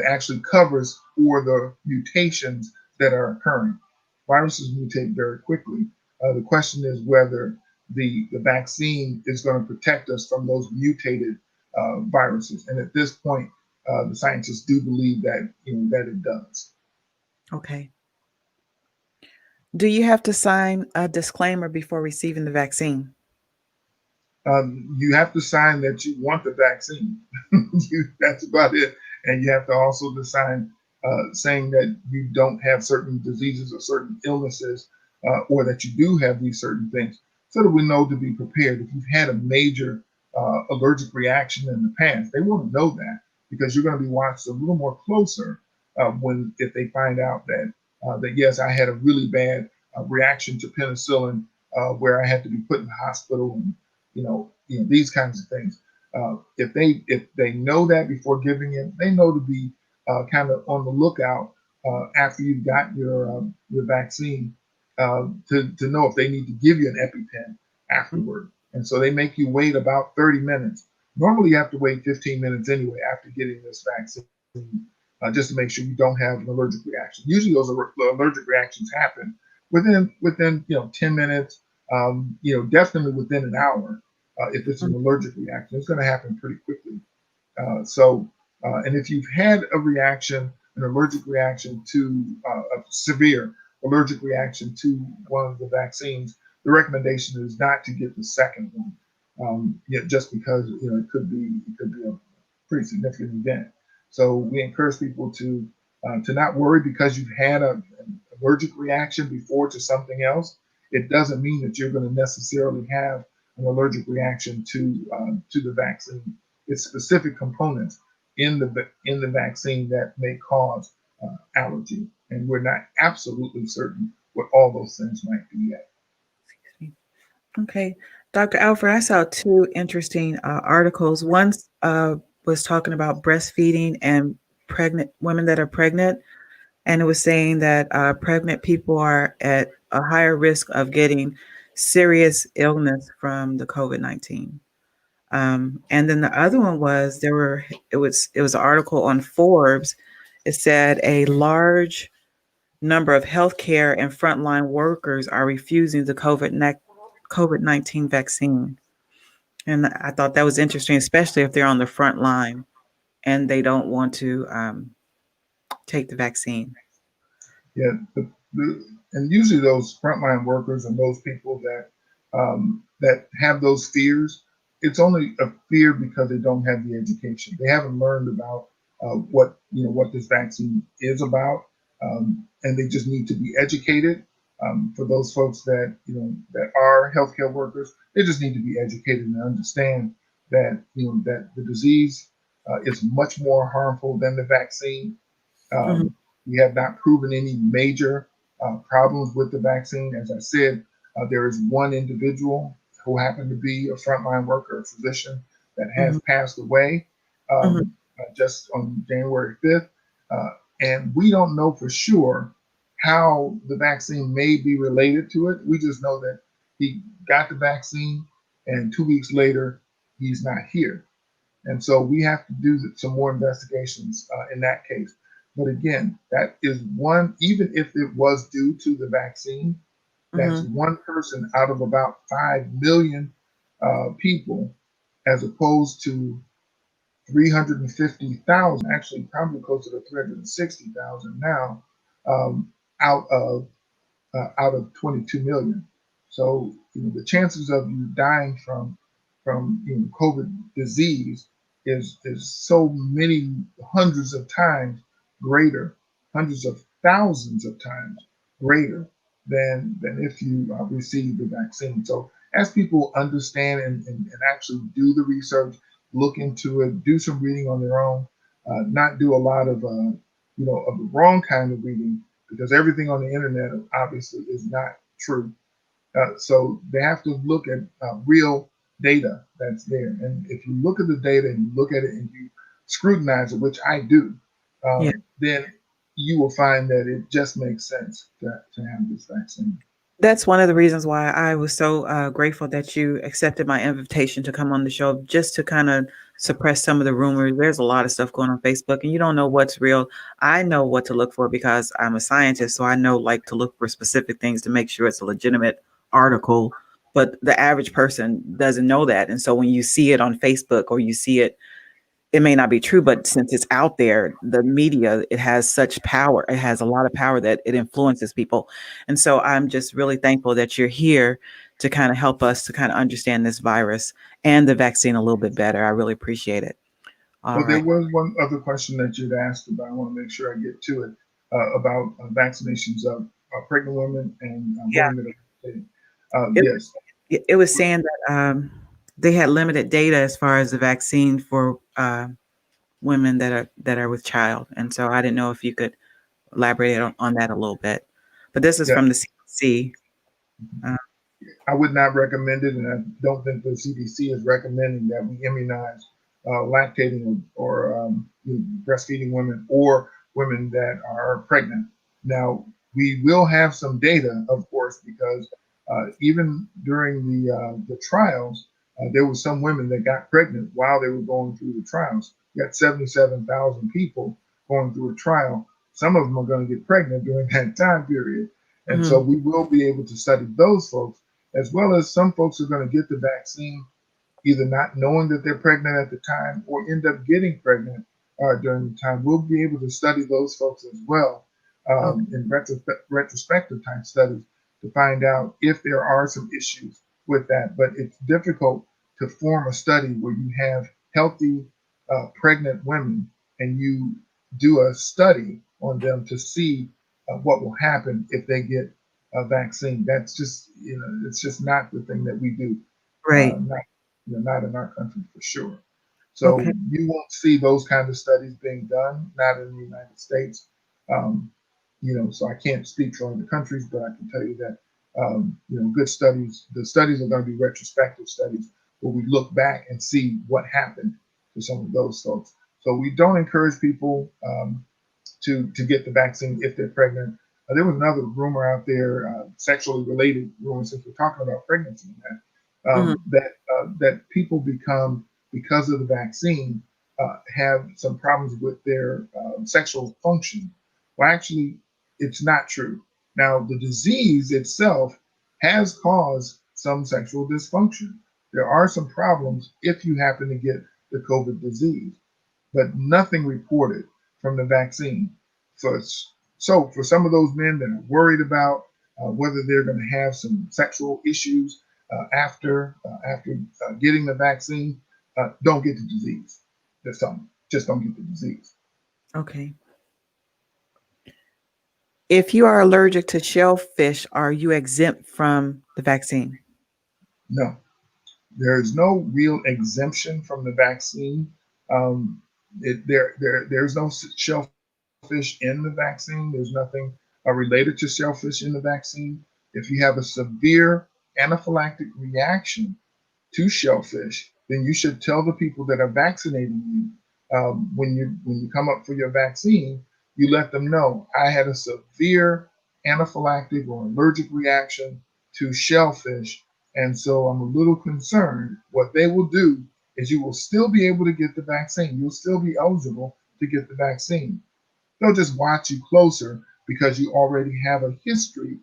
actually covers for the mutations that are occurring. Viruses mutate very quickly. The question is whether the vaccine is going to protect us from those mutated viruses. And at this point, the scientists do believe that it does. Okay. Do you have to sign a disclaimer before receiving the vaccine? You have to sign that you want the vaccine. That's about it. And you have to also sign saying that you don't have certain diseases or certain illnesses, or that you do have these certain things, so that we know to be prepared. If you've had a major allergic reaction in the past, they want to know that, because you're going to be watched a little more closer when if they find out that yes, I had a really bad reaction to penicillin, where I had to be put in the hospital, and these kinds of things. If they know that before giving it, they know to be kind of on the lookout after you've got your vaccine, to know if they need to give you an EpiPen afterward. And so they make you wait about 30 minutes. Normally, you have to wait 15 minutes anyway after getting this vaccine, just to make sure you don't have an allergic reaction. Usually, those allergic reactions happen within 10 minutes. Definitely within an hour. If it's an allergic reaction, it's going to happen pretty quickly. And if you've had an allergic reaction to a severe allergic reaction to one of the vaccines, the recommendation is not to get the second one, just because it could be a pretty significant event. So we encourage people to not worry because you've had an allergic reaction before to something else. It doesn't mean that you're going to necessarily have an allergic reaction to the vaccine. It's specific components in the vaccine that may cause allergy, and we're not absolutely certain what all those things might be yet. Okay. Dr. Alford, I saw two interesting articles. One was talking about breastfeeding and pregnant women that are pregnant. And it was saying that pregnant people are at a higher risk of getting serious illness from the COVID-19. And then the other one was it was an article on Forbes. It said a large number of healthcare and frontline workers are refusing the COVID-19 vaccine. And I thought that was interesting, especially if they're on the front line and they don't want to take the vaccine. Yeah, and usually those frontline workers and those people that have those fears, it's only a fear because they don't have the education. They haven't learned about what this vaccine is about, and they just need to be educated. For those folks that are healthcare workers, they just need to be educated and understand that the disease is much more harmful than the vaccine. Mhm, We have not proven any major problems with the vaccine. As I said, there is one individual who happened to be a frontline worker, a physician, that mhm, has passed away mhm, just on January 5th. And we don't know for sure how the vaccine may be related to it. We just know that he got the vaccine, and 2 weeks later, he's not here. And so we have to do some more investigations in that case. But again, that is one, even if it was due to the vaccine, that's mhm, one person out of about 5 million people, as opposed to 350,000, actually probably closer to 360,000 now, um, out of out of 22 million. So the chances of you dying from COVID disease is so many hundreds of times greater, hundreds of thousands of times greater than if you receive the vaccine. So as people understand and actually do the research, look into it, do some reading on their own, not do a lot of the wrong kind of reading, because everything on the internet obviously is not true. So they have to look at real data that's there. And if you look at the data and you look at it and you scrutinize it, which I do, yeah. then you will find that it just makes sense to have this vaccine. That's one of the reasons why I was so grateful that you accepted my invitation to come on the show, just to kind of suppress some of the rumors. There's a lot of stuff going on Facebook, and you don't know what's real. I know what to look for because I'm a scientist, so I know like to look for specific things to make sure it's a legitimate article. But the average person doesn't know that, and so when you see it on Facebook or you see it, it may not be true, but since it's out there, the media, it has such power. It has a lot of power that it influences people. And so I'm just really thankful that you're here to kind of help us to kind of understand this virus and the vaccine a little bit better. I really appreciate it. All Well, there right. was one other question that you'd asked about. I want to make sure I get to it about vaccinations of pregnant women and Yeah. women that are lactating. It, Yes, it was saying that they had limited data as far as the vaccine for women that are with child, and so I didn't know if you could elaborate on that a little bit. But this is yeah. from the CDC. Uh, I would not recommend it, and I don't think the CDC is recommending that we immunize lactating or breastfeeding women or women that are pregnant. Now, we will have some data, of course, because even during the trials, there were some women that got pregnant while they were going through the trials. You got 77,000 people going through a trial. Some of them are going to get pregnant during that time period. And so mhm. we will be able to study those folks, as well as some folks are going to get the vaccine either not knowing that they're pregnant at the time or end up getting pregnant during the time. We'll be able to study those folks as well Okay. in retrospective type studies to find out if there are some issues with that. But it's difficult to form a study where you have healthy pregnant women and you do a study on them to see what will happen if they get a vaccine. That's just, it's just not the thing that we do. Right. Not, not in our country for sure. So Okay. you won't see those kind of studies being done, not in the United States. Um, so I can't speak for other countries, but I can tell you that good studies. The studies are going to be retrospective studies where we look back and see what happened to some of those folks. So we don't encourage people to get the vaccine if they're pregnant. There was another rumor out there, sexually related rumor, since we're talking about pregnancy, Mhm. that people become, because of the vaccine, have some problems with their sexual function. Well, actually, it's not true. Now, the disease itself has caused some sexual dysfunction. There are some problems if you happen to get the COVID disease, but nothing reported from the vaccine. So, so for some of those men that are worried about whether they're going to have some sexual issues after getting the vaccine, don't get the disease. That's something. Just don't get the disease. Okay. If you are allergic to shellfish, are you exempt from the vaccine? No, there is no real exemption from the vaccine. Um, there's no shellfish in the vaccine. There's nothing related to shellfish in the vaccine. If you have a severe anaphylactic reaction to shellfish, then you should tell the people that are vaccinating you when you come up for your vaccine. You let them know I had a severe anaphylactic or allergic reaction to shellfish, and so I'm a little concerned. What they will do is you will still be able to get the vaccine. You'll still be eligible to get the vaccine. They'll just watch you closer because you already have a history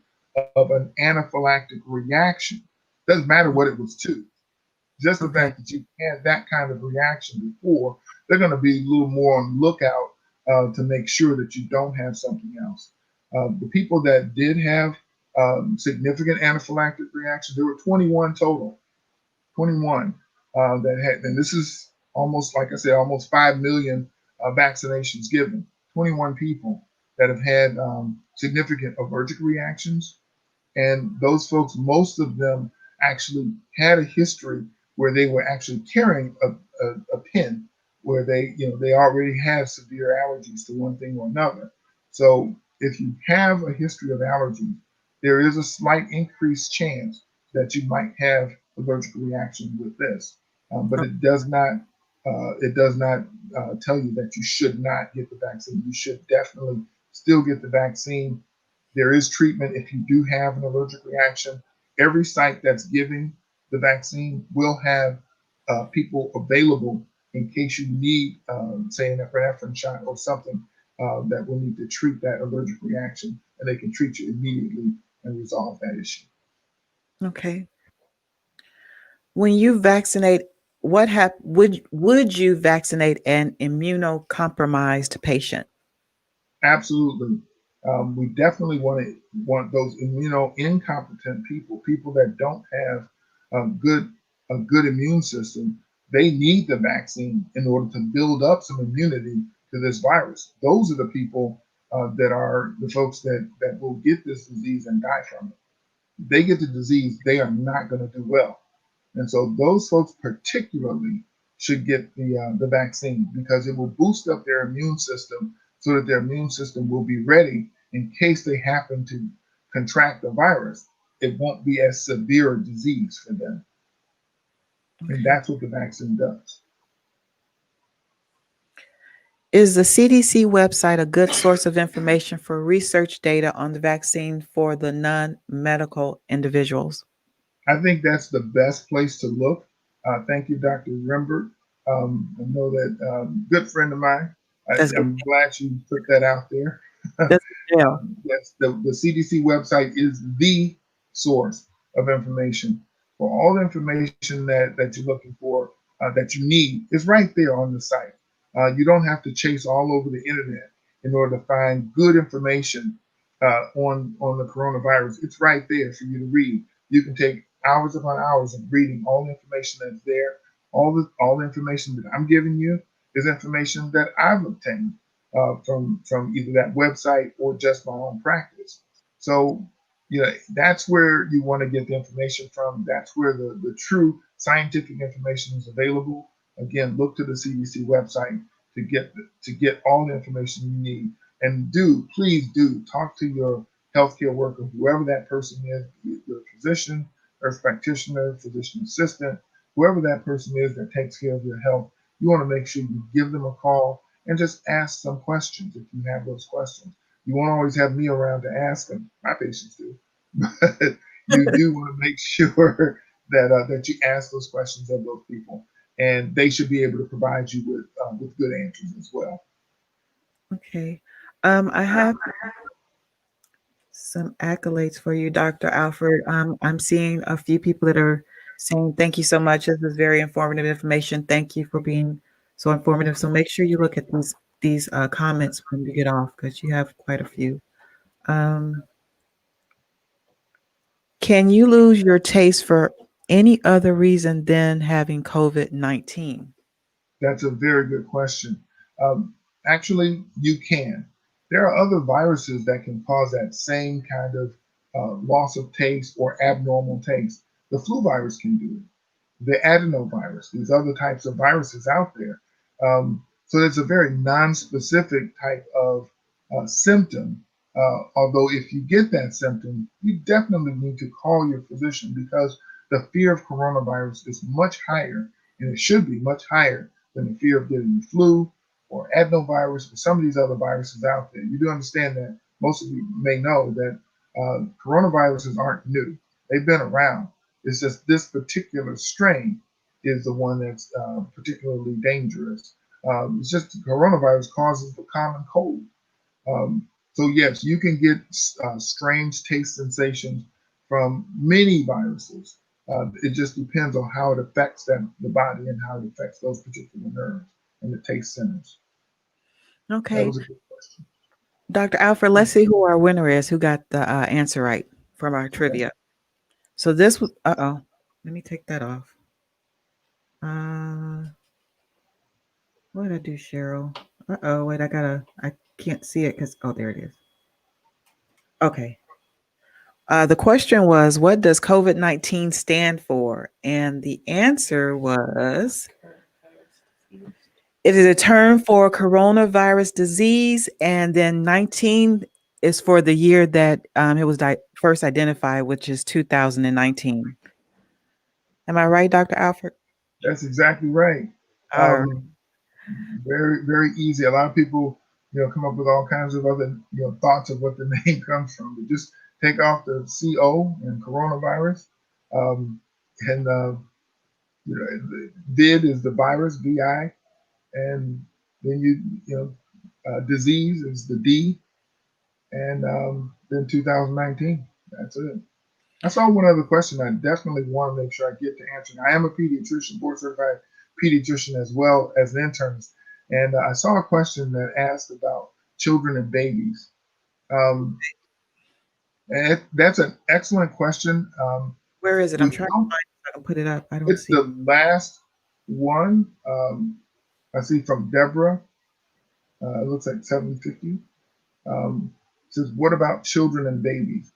of an anaphylactic reaction. Doesn't matter what it was to. Just the Okay. fact that you had that kind of reaction before, they're going to be a little more on the lookout to make sure that you don't have something else. The people that did have significant anaphylactic reactions, there were 21 total, 21 that had, and this is almost, like I said, almost 5 million vaccinations given. 21 people that have had significant allergic reactions, and those folks, most of them actually had a history where they were actually carrying a pin where they already have severe allergies to one thing or another. So if you have a history of allergies, there is a slight increased chance that you might have allergic reaction with this. But it does not tell you that you should not get the vaccine. You should definitely still get the vaccine. There is treatment if you do have an allergic reaction. Every site that's giving the vaccine will have people available in case you need, say, an epinephrine shot or something that will need to treat that allergic reaction, and they can treat you immediately and resolve that issue. Okay. When you vaccinate, would you vaccinate an immunocompromised patient? Absolutely. We definitely want those incompetent people, people that don't have a good immune system. They need the vaccine in order to build up some immunity to this virus. Those are the people that are the folks that will get this disease and die from it. They get the disease, they are not going to do well. And so those folks particularly should get the vaccine because it will boost up their immune system so that their immune system will be ready in case they happen to contract the virus. It won't be as severe a disease for them. And Okay. that's what the vaccine does. Is the CDC website a good source of information for research data on the vaccine for the non medical individuals? I think that's the best place to look. Thank you, Dr. Rembert. I know that good friend of mine. That's good. I'm glad you put that out there. That's good. Yeah. Yes, the CDC website is the source of information for all the information that you're looking for, that you need is right there on the site. You don't have to chase all over the internet in order to find good information on the coronavirus. It's right there for you to read. You can take hours upon hours of reading all the information that's there. All the information that I'm giving you is information that I've obtained from either that website or just my own practice. So, that's where you want to get the information from. That's where the true scientific information is available. Again, look to the CDC website to get all the information you need. And please do talk to your healthcare worker, whoever that person is, your physician, nurse practitioner, physician assistant, whoever that person is that takes care of your health. You want to make sure you give them a call and just ask some questions if you have those questions. You won't always have me around to ask them. My patients do, but you do want to make sure that you ask those questions of those people, and they should be able to provide you with good answers as well. Okay. I have some accolades for you, Dr. Alford. I'm seeing a few people that are saying, thank you so much. This is very informative information. Thank you for being so informative. So make sure you look at these comments when you get off because you have quite a few. Um, can you lose your taste for any other reason than having COVID-19? That's a very good question. Um, Actually, you can. There are other viruses that can cause that same kind of loss of taste or abnormal taste. The flu virus can do it, the adenovirus, these other types of viruses out there. So it's a very non-specific type of symptom. Although if you get that symptom, you definitely need to call your physician because the fear of coronavirus is much higher, and it should be much higher than the fear of getting the flu or adenovirus or some of these other viruses out there. You do understand that most of you may know that coronaviruses aren't new. They've been around. It's just this particular strain is the one that's particularly dangerous. It's just coronavirus causes the common cold. So yes, you can get strange taste sensations from many viruses. It just depends on how it affects the body and how it affects those particular nerves and the taste centers. That Okay. was a good question. Dr. Alfred, let's see who our winner is, who got the answer right from our Okay. trivia. So this was, let me take that off. Uh, what did I do, Cheryl? Wait, I can't see it because, oh, there it is. Okay. The question was, what does COVID-19 stand for? And the answer was, it is a term for coronavirus disease. And then 19 is for the year that it was first identified, which is 2019. Am I right, Dr. Alfred? That's exactly right. All right. Um, Very, very easy. A lot of people, come up with all kinds of other, thoughts of what the name comes from. But just take off the CO and coronavirus, and vid is the virus, VI, and then disease is the D, and then 2019. That's it. I saw one other question I definitely want to make sure I get to answer. I am a pediatrician, board certified pediatrician as well as an internist. And I saw a question that asked about children and babies. Um, that's an excellent question. Where is it? I'm We trying to don't. find it so I can put it up. I don't It's see it. the last one. I see from Deborah. It looks like 750. Um, says, what about children and babies?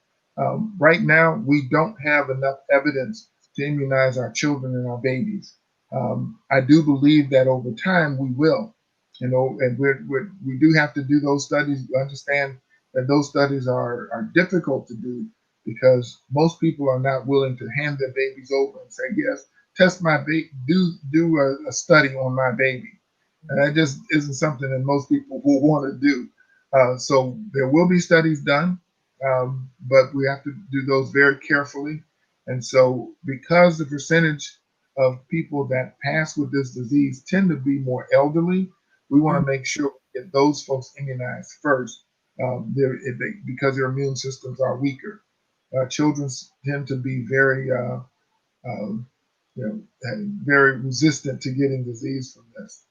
Right now, we don't have enough evidence to immunize our children and our babies. I do believe that over time we will, and we do have to do those studies. We understand that those studies are difficult to do because most people are not willing to hand their babies over and say, yes, test my baby, do a study on my baby. And that just isn't something that most people will want to do. So there will be studies done, but we have to do those very carefully. And so, because the percentage of people that pass with this disease tend to be more elderly, we want Mhm. to make sure we get those folks immunized first, because their immune systems are weaker. Children tend to be um, very resistant to getting disease from this.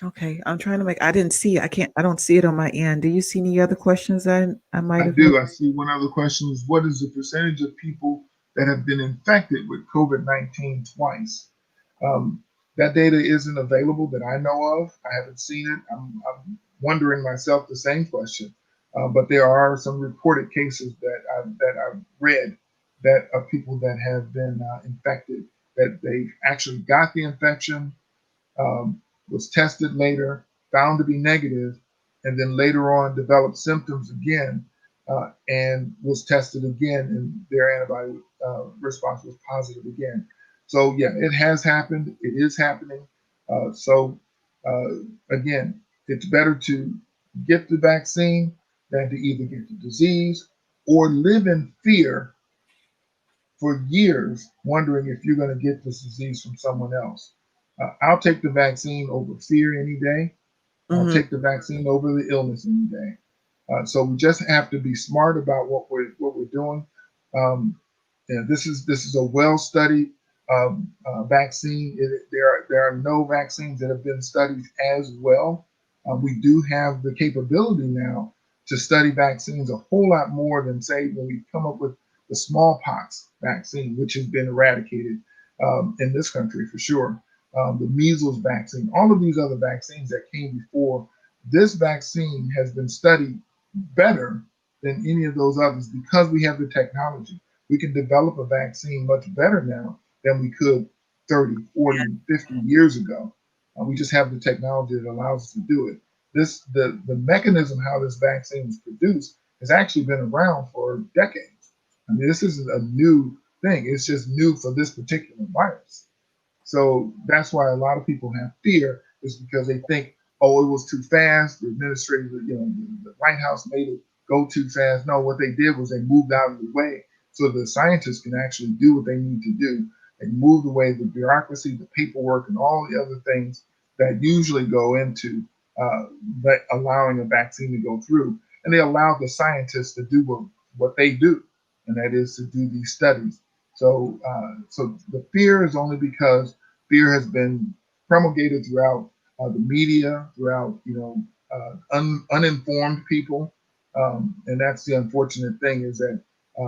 Okay, I'm trying to make. I didn't see it. I can't. I don't see it on my end. Do you see any other questions that I might I have missed? do. I see one other question is what is the percentage of people that have been infected with COVID 19 twice? Um, that data isn't available that I know of. I haven't seen it. I'm wondering myself the same question. But there are some reported cases that I've read that of people that have been infected, that they actually got the infection, was tested later, found to be negative, and then later on developed symptoms again, and was tested again, and their antibody response was positive again. So yeah, it has happened. It is happening. So again, it's better to get the vaccine than to either get the disease or live in fear for years wondering if you're going to get this disease from someone else. I'll take the vaccine over fear any day. I'll Hmm. take the vaccine over the illness any day. So we just have to be smart about what we're doing. Um, yeah, this is a well studied vaccine. There are no vaccines that have been studied as well. We do have the capability now to study vaccines a whole lot more than say when we come up with the smallpox vaccine, which has been eradicated in this country for sure. The measles vaccine, all of these other vaccines that came before this vaccine has been studied better than any of those others because we have the technology. We can develop a vaccine much better now than we could 30, 40, 50 years ago. We just have the technology that allows us to do it. The mechanism how this vaccine is produced has actually been around for decades. I mean, this isn't a new thing. It's just new for this particular virus. So that's why a lot of people have fear is because they think, oh, it was too fast. The administrator, the White House made it go too fast. No, what they did was they moved out of the way so the scientists can actually do what they need to do. They moved away the bureaucracy, the paperwork, and all the other things that usually go into allowing a vaccine to go through. And they allowed the scientists to do what they do, and that is to do these studies. So the fear is only because fear has been promulgated throughout the media, throughout uninformed people, and that's the unfortunate thing is that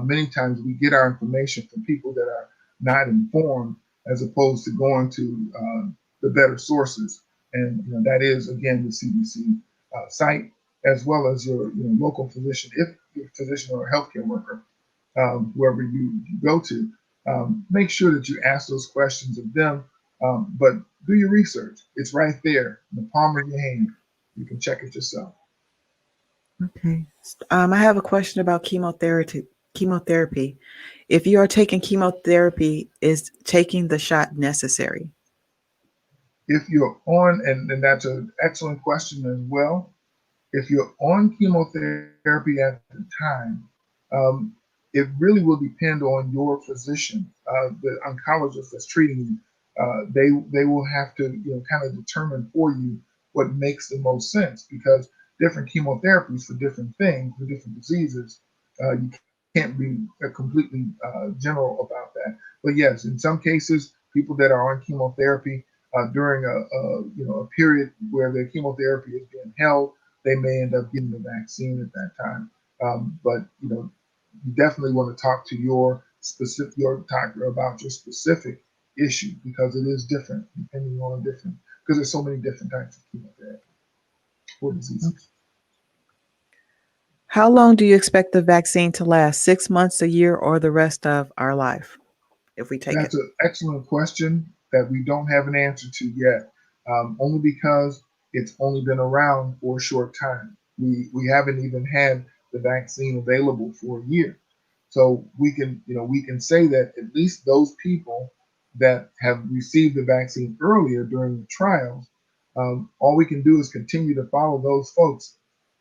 many times we get our information from people that are not informed, as opposed to going to the better sources, and that is again the CDC site as well as your local physician, if you're a physician or a healthcare worker, whoever you go to. Make sure that you ask those questions of them, but do your research. It's right there in the palm of your hand. You can check it yourself. Okay. I have a question about chemotherapy. Chemotherapy. If you are taking chemotherapy, is taking the shot necessary? If you're on, and that's an excellent question as well. If you're on chemotherapy at the time, um, it really will depend on your physician, the oncologist that's treating you. They will have to kind of determine for you what makes the most sense because different chemotherapies for different things, for different diseases, you can't be completely general about that. But yes, in some cases, people that are on chemotherapy during a period where their chemotherapy is being held they may end up getting the vaccine at that time. But you definitely want to talk to your doctor about your specific issue because it is different depending on different because there's so many different types of chemotherapy for diseases. How long do you expect the vaccine to last? 6 months, a year, or the rest of our life if we take it? That's an excellent question that we don't have an answer to yet, only because it's only been around for a short time. We haven't even had the vaccine available for a year, so we can say that at least those people that have received the vaccine earlier during the trials, all we can do is continue to follow those folks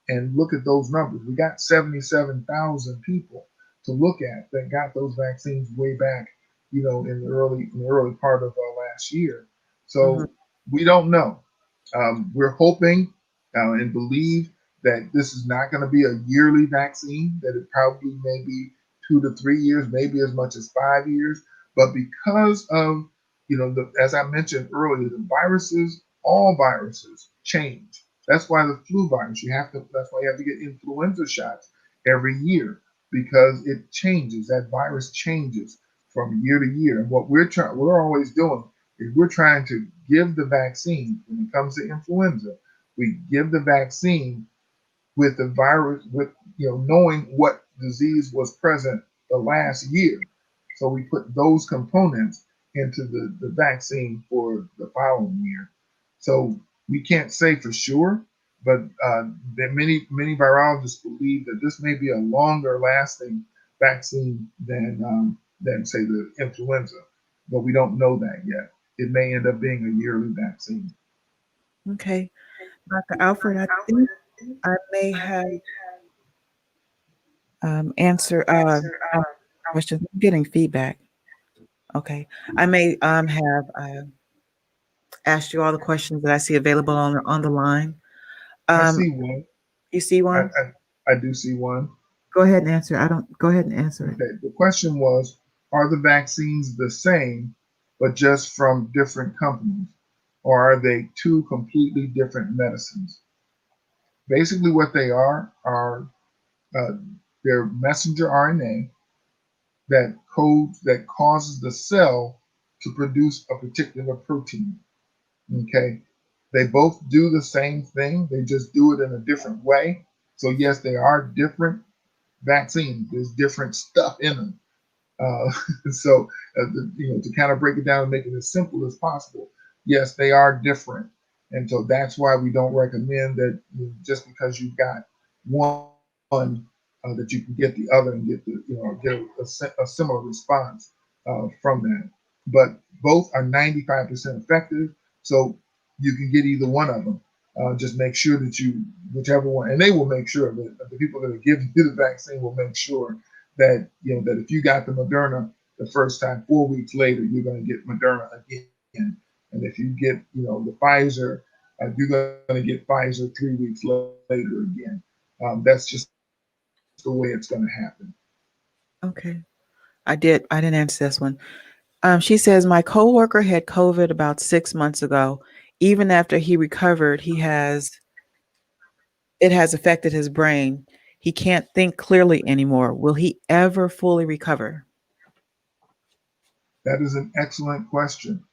and look at those numbers. We got 77,000 people to look at that got those vaccines way back, in the early part of last year. Hmm. So we don't know. We're hoping and believe that this is not going to be a yearly vaccine. That it probably may be 2 to 3 years, maybe as much as 5 years. But because of as I mentioned earlier, the viruses, all viruses change. That's why the flu virus, that's why you have to get influenza shots every year because it changes. That virus changes from year to year. And we're always doing is we're trying to give the vaccine when it comes to influenza. We give the vaccine with the virus, with knowing what disease was present the last year. So we put those components into the vaccine for the following year. So we can't say for sure, but that many virologists believe that this may be a longer lasting vaccine than say the influenza, but we don't know that yet. It may end up being a yearly vaccine. Okay. Dr. Alford, I think I may have answered questions. I'm getting feedback. Okay. I may have asked you all the questions that I see available on the line. I Um, see one. you see I, one? I, I do see one. Go ahead and answer. I don't. Go ahead and answer it. Okay, the question was, are the vaccines the same, but just from different companies? Or are they two completely different medicines? Basically, what they are uh, they're messenger RNA that causes the cell to produce a particular protein. Okay, they both do the same thing. They just do it in a different way. So yes, they are different vaccines. There's different stuff in them. Uh, to kind of break it down and make it as simple as possible, yes, they are different. And so that's why we don't recommend that just because you've got one, that you can get the other and get a similar response from that. But both are 95% effective. So you can get either one of them. Just make sure that whichever one, and they will make sure that the people that are giving you the vaccine will make sure that if you got the Moderna the first time, 4 weeks later you're going to get Moderna again, and if you get the Pfizer, you're going to get Pfizer 3 weeks later again. That's just the way it's going to happen. Okay. I didn't answer this one. She says my coworker had COVID about 6 months ago. Even after he recovered, he has it has affected his brain. He can't think clearly anymore. Will he ever fully recover? That is an excellent question.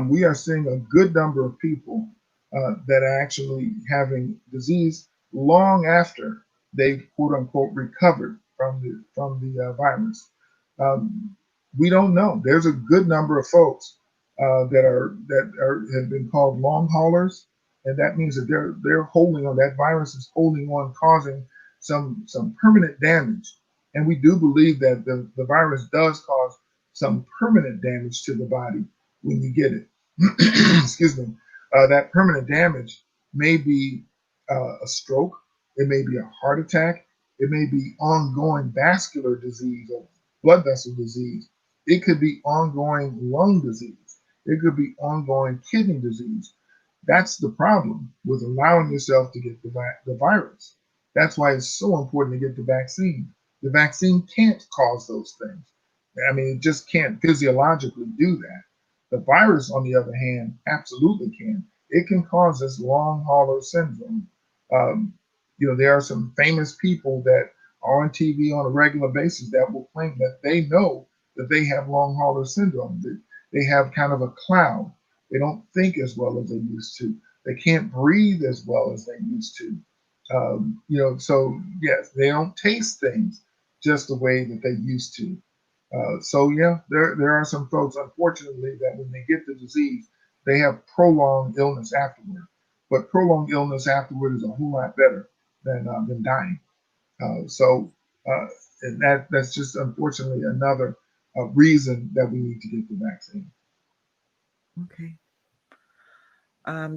We are seeing a good number of people that are actually having disease long after they've quote unquote recovered from the virus. Um, we don't know. There's a good number of folks that have been called long haulers, and that means that they're holding on. That virus is holding on, causing some permanent damage. And we do believe that the virus does cause some permanent damage to the body when you get it. Excuse me. That permanent damage may be a stroke, it may be a heart attack, it may be ongoing vascular disease or blood vessel disease, it could be ongoing lung disease, it could be ongoing kidney disease. That's the problem with allowing yourself to get the virus. That's why it's so important to get the vaccine. The vaccine can't cause those things. I mean, it just can't physiologically do that. The virus, on the other hand, absolutely can. It can cause this long hauler syndrome. Um, There are some famous people that are on TV on a regular basis that will claim that they know that they have long hauler syndrome. They have kind of a cloud. They don't think as well as they used to. They can't breathe as well as they used to. So yes, they don't taste things just the way that they used to. So yeah, there are some folks, unfortunately, that when they get the disease, they have prolonged illness afterward. But prolonged illness afterward is a whole lot better than dying. So uh, and that's just unfortunately another reason that we need to get the vaccine. Okay.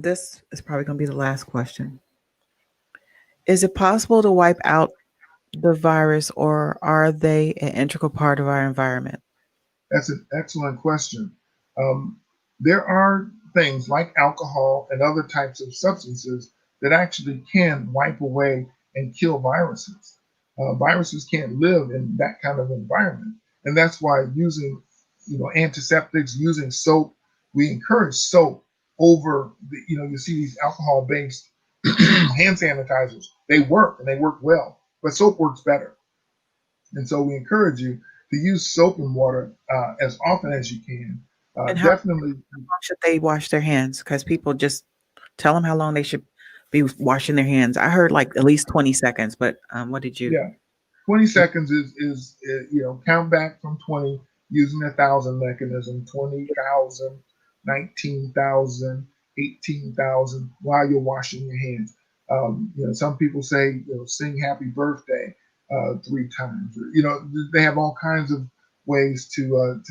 This is probably going to be the last question. Is it possible to wipe out the virus, or are they an integral part of our environment? That's an excellent question. Um, there are things like alcohol and other types of substances that actually can wipe away and kill viruses. Viruses can't live in that kind of environment, and that's why using, antiseptics, using soap, we encourage soap over you see these alcohol-based hand sanitizers. They work and they work well, but soap works better. And so we encourage you to use soap and water as often as you can. And how Definitely, long should they wash their hands? Because people just tell them how long they should be washing their hands. I heard like at least 20 seconds, but what did you? yeah, 20 seconds is count back from 20 using a thousand mechanism, 20,000, 19,000, 18,000 while you're washing your hands. Some people say, sing happy birthday 3 times. They have all kinds of ways to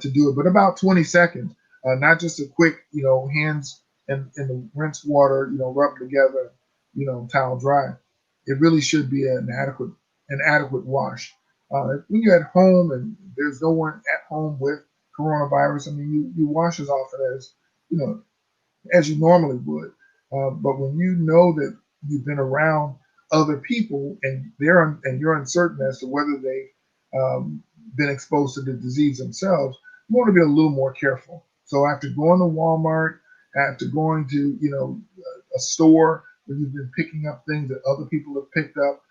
do it, but about 20 seconds, not just a quick, hands in the rinse water, rub together, towel dry. It really should be an adequate wash. When you're at home and there's no one at home with coronavirus, I mean, you wash as often you know as you normally would. But when you know that you've been around other people and you're uncertain as to whether they've been exposed to the disease themselves, you want to be a little more careful. So after going to Walmart, after going to a store where you've been picking up things that other people have picked up,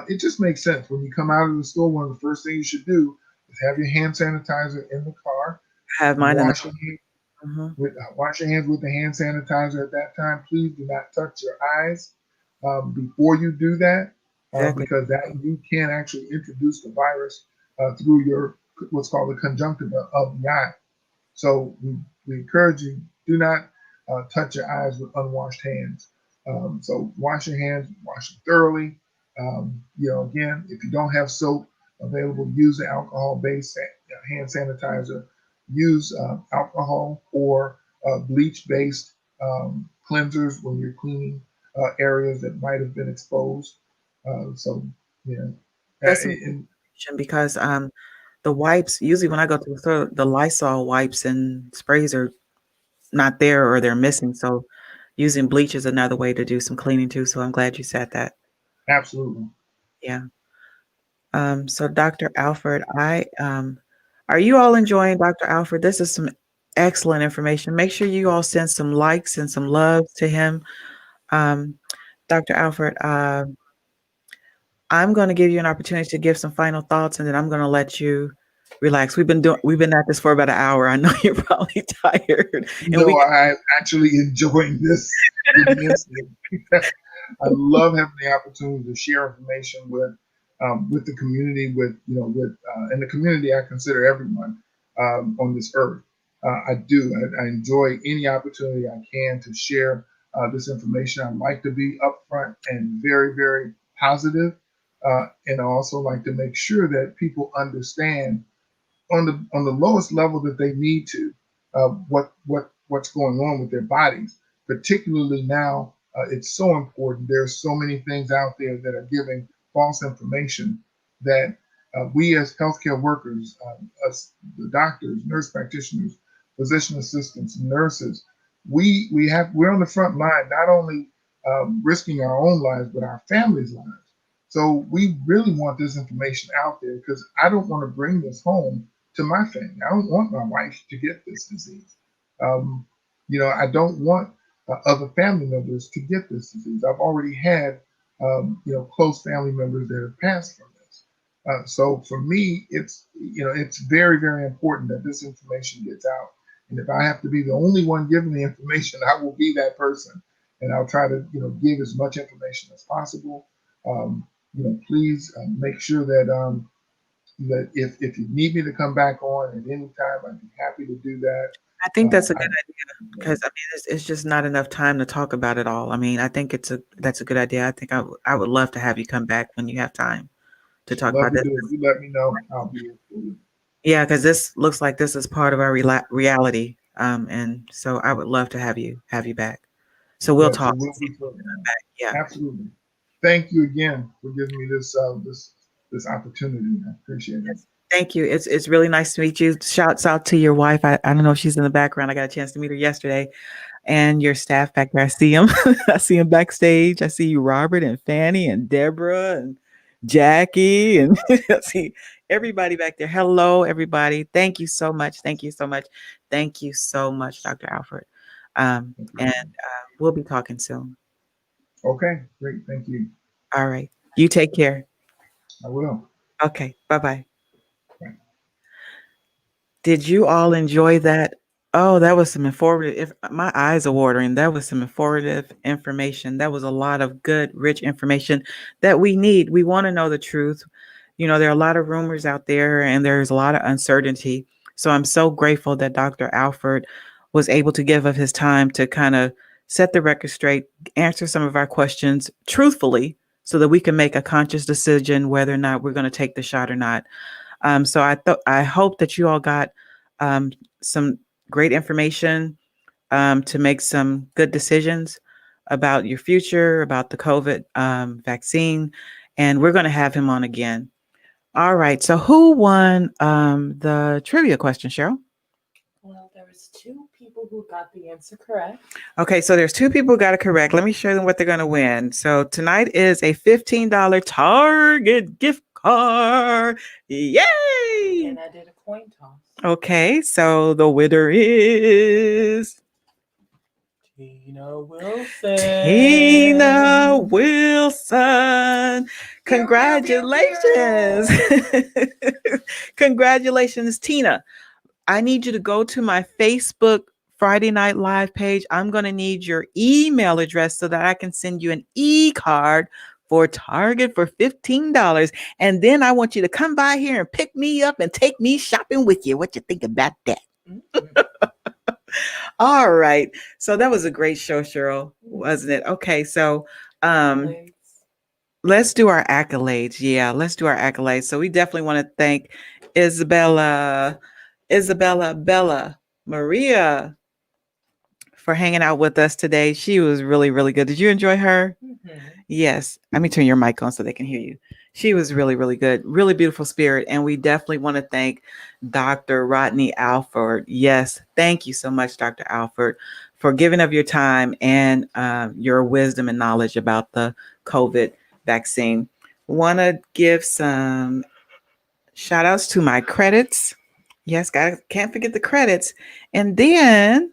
it just makes sense. When you come out of the store, one of the first things you should do is have your hand sanitizer in the car, Have mine in the. wash your hands Mhm. wash your hands with the hand sanitizer at that time. Please do not touch your eyes before you do that, Exactly. because that you can actually introduce the virus through your what's called the conjunctiva of the eye. So we encourage you, do not touch your eyes with unwashed hands. So wash your hands, wash them thoroughly. Again, if you don't have soap available, use the alcohol-based hand sanitizer. Use alcohol or bleach-based cleansers when you're cleaning areas that might have been exposed. So, yeah. That's some And information because the wipes, usually when I go to the store, the Lysol wipes and sprays are not there or they're missing. So using bleach is another way to do some cleaning too. So I'm glad you said that. absolutely. Yeah. So Dr. Alford, are you all enjoying Dr. Alford? This is some excellent information. Make sure you all send some likes and some love to him. Um, Dr. Alford, I'm going to give you an opportunity to give some final thoughts, and then I'm going to let you relax. We've been at this for about an hour. I know you're probably tired, and No, I'm actually enjoying this immensely. I love having the opportunity to share information with the community, and the community I consider everyone on this earth. I do. I enjoy any opportunity I can to share this information. I like to be upfront and very, very positive, and I also like to make sure that people understand on the lowest level that they need to what's going on with their bodies. Particularly now, it's so important. There's so many things out there that are giving false information that we as healthcare workers, us the doctors, nurse practitioners, physician assistants, nurses, we're on the front line, not only risking our own lives but our families' lives. So we really want this information out there because I don't want to bring this home to my family. I don't want my wife to get this disease. I don't want other family members to get this disease. I've already had close family members that have passed from this. So for me, it's very, very important that this information gets out. And if I have to be the only one giving the information, I will be that person, and I'll try to give as much information as possible. Please make sure that if you need me to come back on at any time, I'd be happy to do that. I think that's a I, good idea because I mean it's just not enough time to talk about it all. I mean, I think that's a good idea. I think I would love to have you come back when you have time to talk love about to this. do it. You let me know. I'll be here for you. Yeah, because this looks like this is part of our reality, and so I would love to have you back. So we'll Yes, talk. it will be for you. Yeah. Absolutely. Thank you again for giving me this opportunity. I appreciate it. Yes. Thank you. It's really nice to meet you. Shouts out to your wife. I don't know if she's in the background. I got a chance to meet her yesterday. And your staff back there. I see them. I see them backstage. I see you, Robert and Fanny and Deborah and Jackie, and I see everybody back there. Hello, everybody. Thank you so much. Thank you so much. Thank you so much, Dr. Alford. And we'll be talking soon. Okay, great. Thank you. All right. You take care. I will. Okay. Bye bye. Bye. Did you all enjoy that? Oh, that was some informative. If my eyes are watering, that was some informative information. That was a lot of good, rich information that we need. We want to know the truth. There are a lot of rumors out there and there's a lot of uncertainty. So I'm so grateful that Dr. Alford was able to give of his time to kind of set the record straight, answer some of our questions truthfully so that we can make a conscious decision whether or not we're going to take the shot or not. So I hope that you all got some great information to make some good decisions about your future, about the COVID vaccine, and we're going to have him on again. All right. So who won the trivia question, Cheryl? Well, there was two people who got the answer correct. Okay, so there's two people who got it correct. Let me show them what they're going to win. So tonight is a $15 Target gift card. Yay! And I did a coin toss. Okay, so the winner is Tina Wilson. Tina Wilson. Congratulations. Congratulations, Tina. I need you to go to my Facebook Friday Night Live page. I'm going to need your email address so that I can send you an e-card for Target for $15. And then I want you to come by here and pick me up and take me shopping with you. What you think about that? Mm-hmm. All right. So that was a great show, Cheryl, wasn't it? Okay. So let's do our accolades. Yeah, let's do our accolades. So we definitely want to thank Isabella, Bella, Maria for hanging out with us today. She was really, really good. Did you enjoy her? Mm-hmm. Yes. Let me turn your mic on so they can hear you. She was really, really good. Really beautiful spirit. And we definitely want to thank Dr. Rodney Alford. Yes. Thank you so much, Dr. Alford, for giving of your time and your wisdom and knowledge about the COVID vaccine. Want to give some shout outs to my credits. Yes, can't forget the credits. And then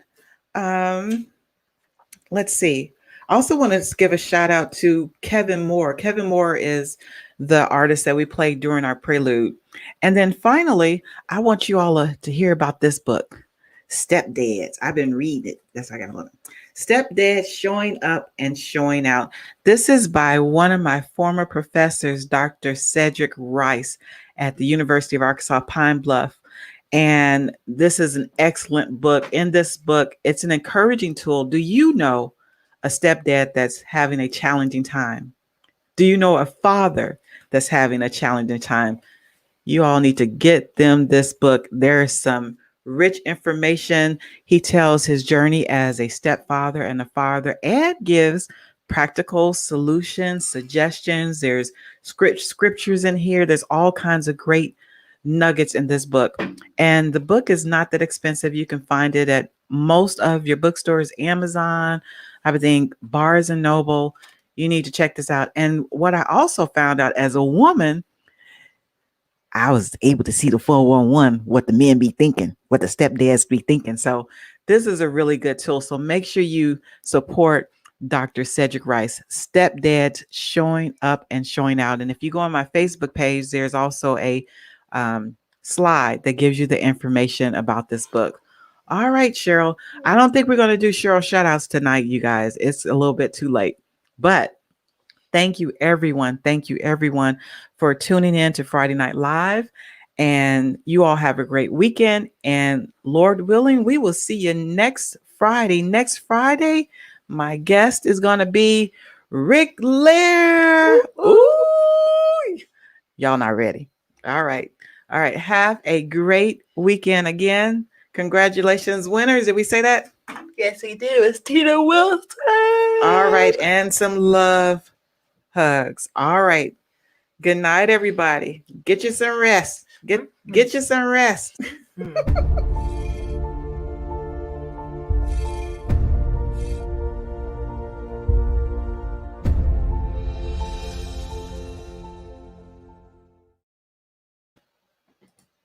let's see. I also want to give a shout out to Kevin Moore. Kevin Moore is the artist that we played during our prelude. And then finally, I want you all to hear about this book, Stepdads. I've been reading it. That's what I got to look. Stepdads Showing Up and Showing Out. This is by one of my former professors, Dr. Cedric Rice at the University of Arkansas Pine Bluff. And this is an excellent book. In this book, it's an encouraging tool. Do you know a stepdad that's having a challenging time? Do you know a father that's having a challenging time? You all need to get them this book. There's some rich information. He tells his journey as a stepfather and a father and gives practical solutions, suggestions. There's scriptures in here. There's all kinds of great nuggets in this book. And the book is not that expensive. You can find it at most of your bookstores, Amazon, I think Barnes and Noble. You need to check this out. And what I also found out as a woman, I was able to see the 411, what the men be thinking, what the stepdads be thinking. So this is a really good tool. So make sure you support Dr. Cedric Rice, Stepdads Showing Up and Showing Out. And if you go on my Facebook page, there's also a slide that gives you the information about this book. All right, Cheryl. I don't think we're going to do Cheryl shout outs tonight, you guys. It's a little bit too late. But thank you, everyone. Thank you, everyone, for tuning in to Friday Night Live. And you all have a great weekend. And Lord willing, we will see you next Friday. Next Friday, my guest is going to be Rick Lair. Ooh. Y'all not ready. All right. All right. Have a great weekend again. Congratulations, winners. Did we say that? Yes, we do. It's Tina Wilson. All right. And some love hugs. All right. Good night, everybody. Get you some rest. Get you some rest.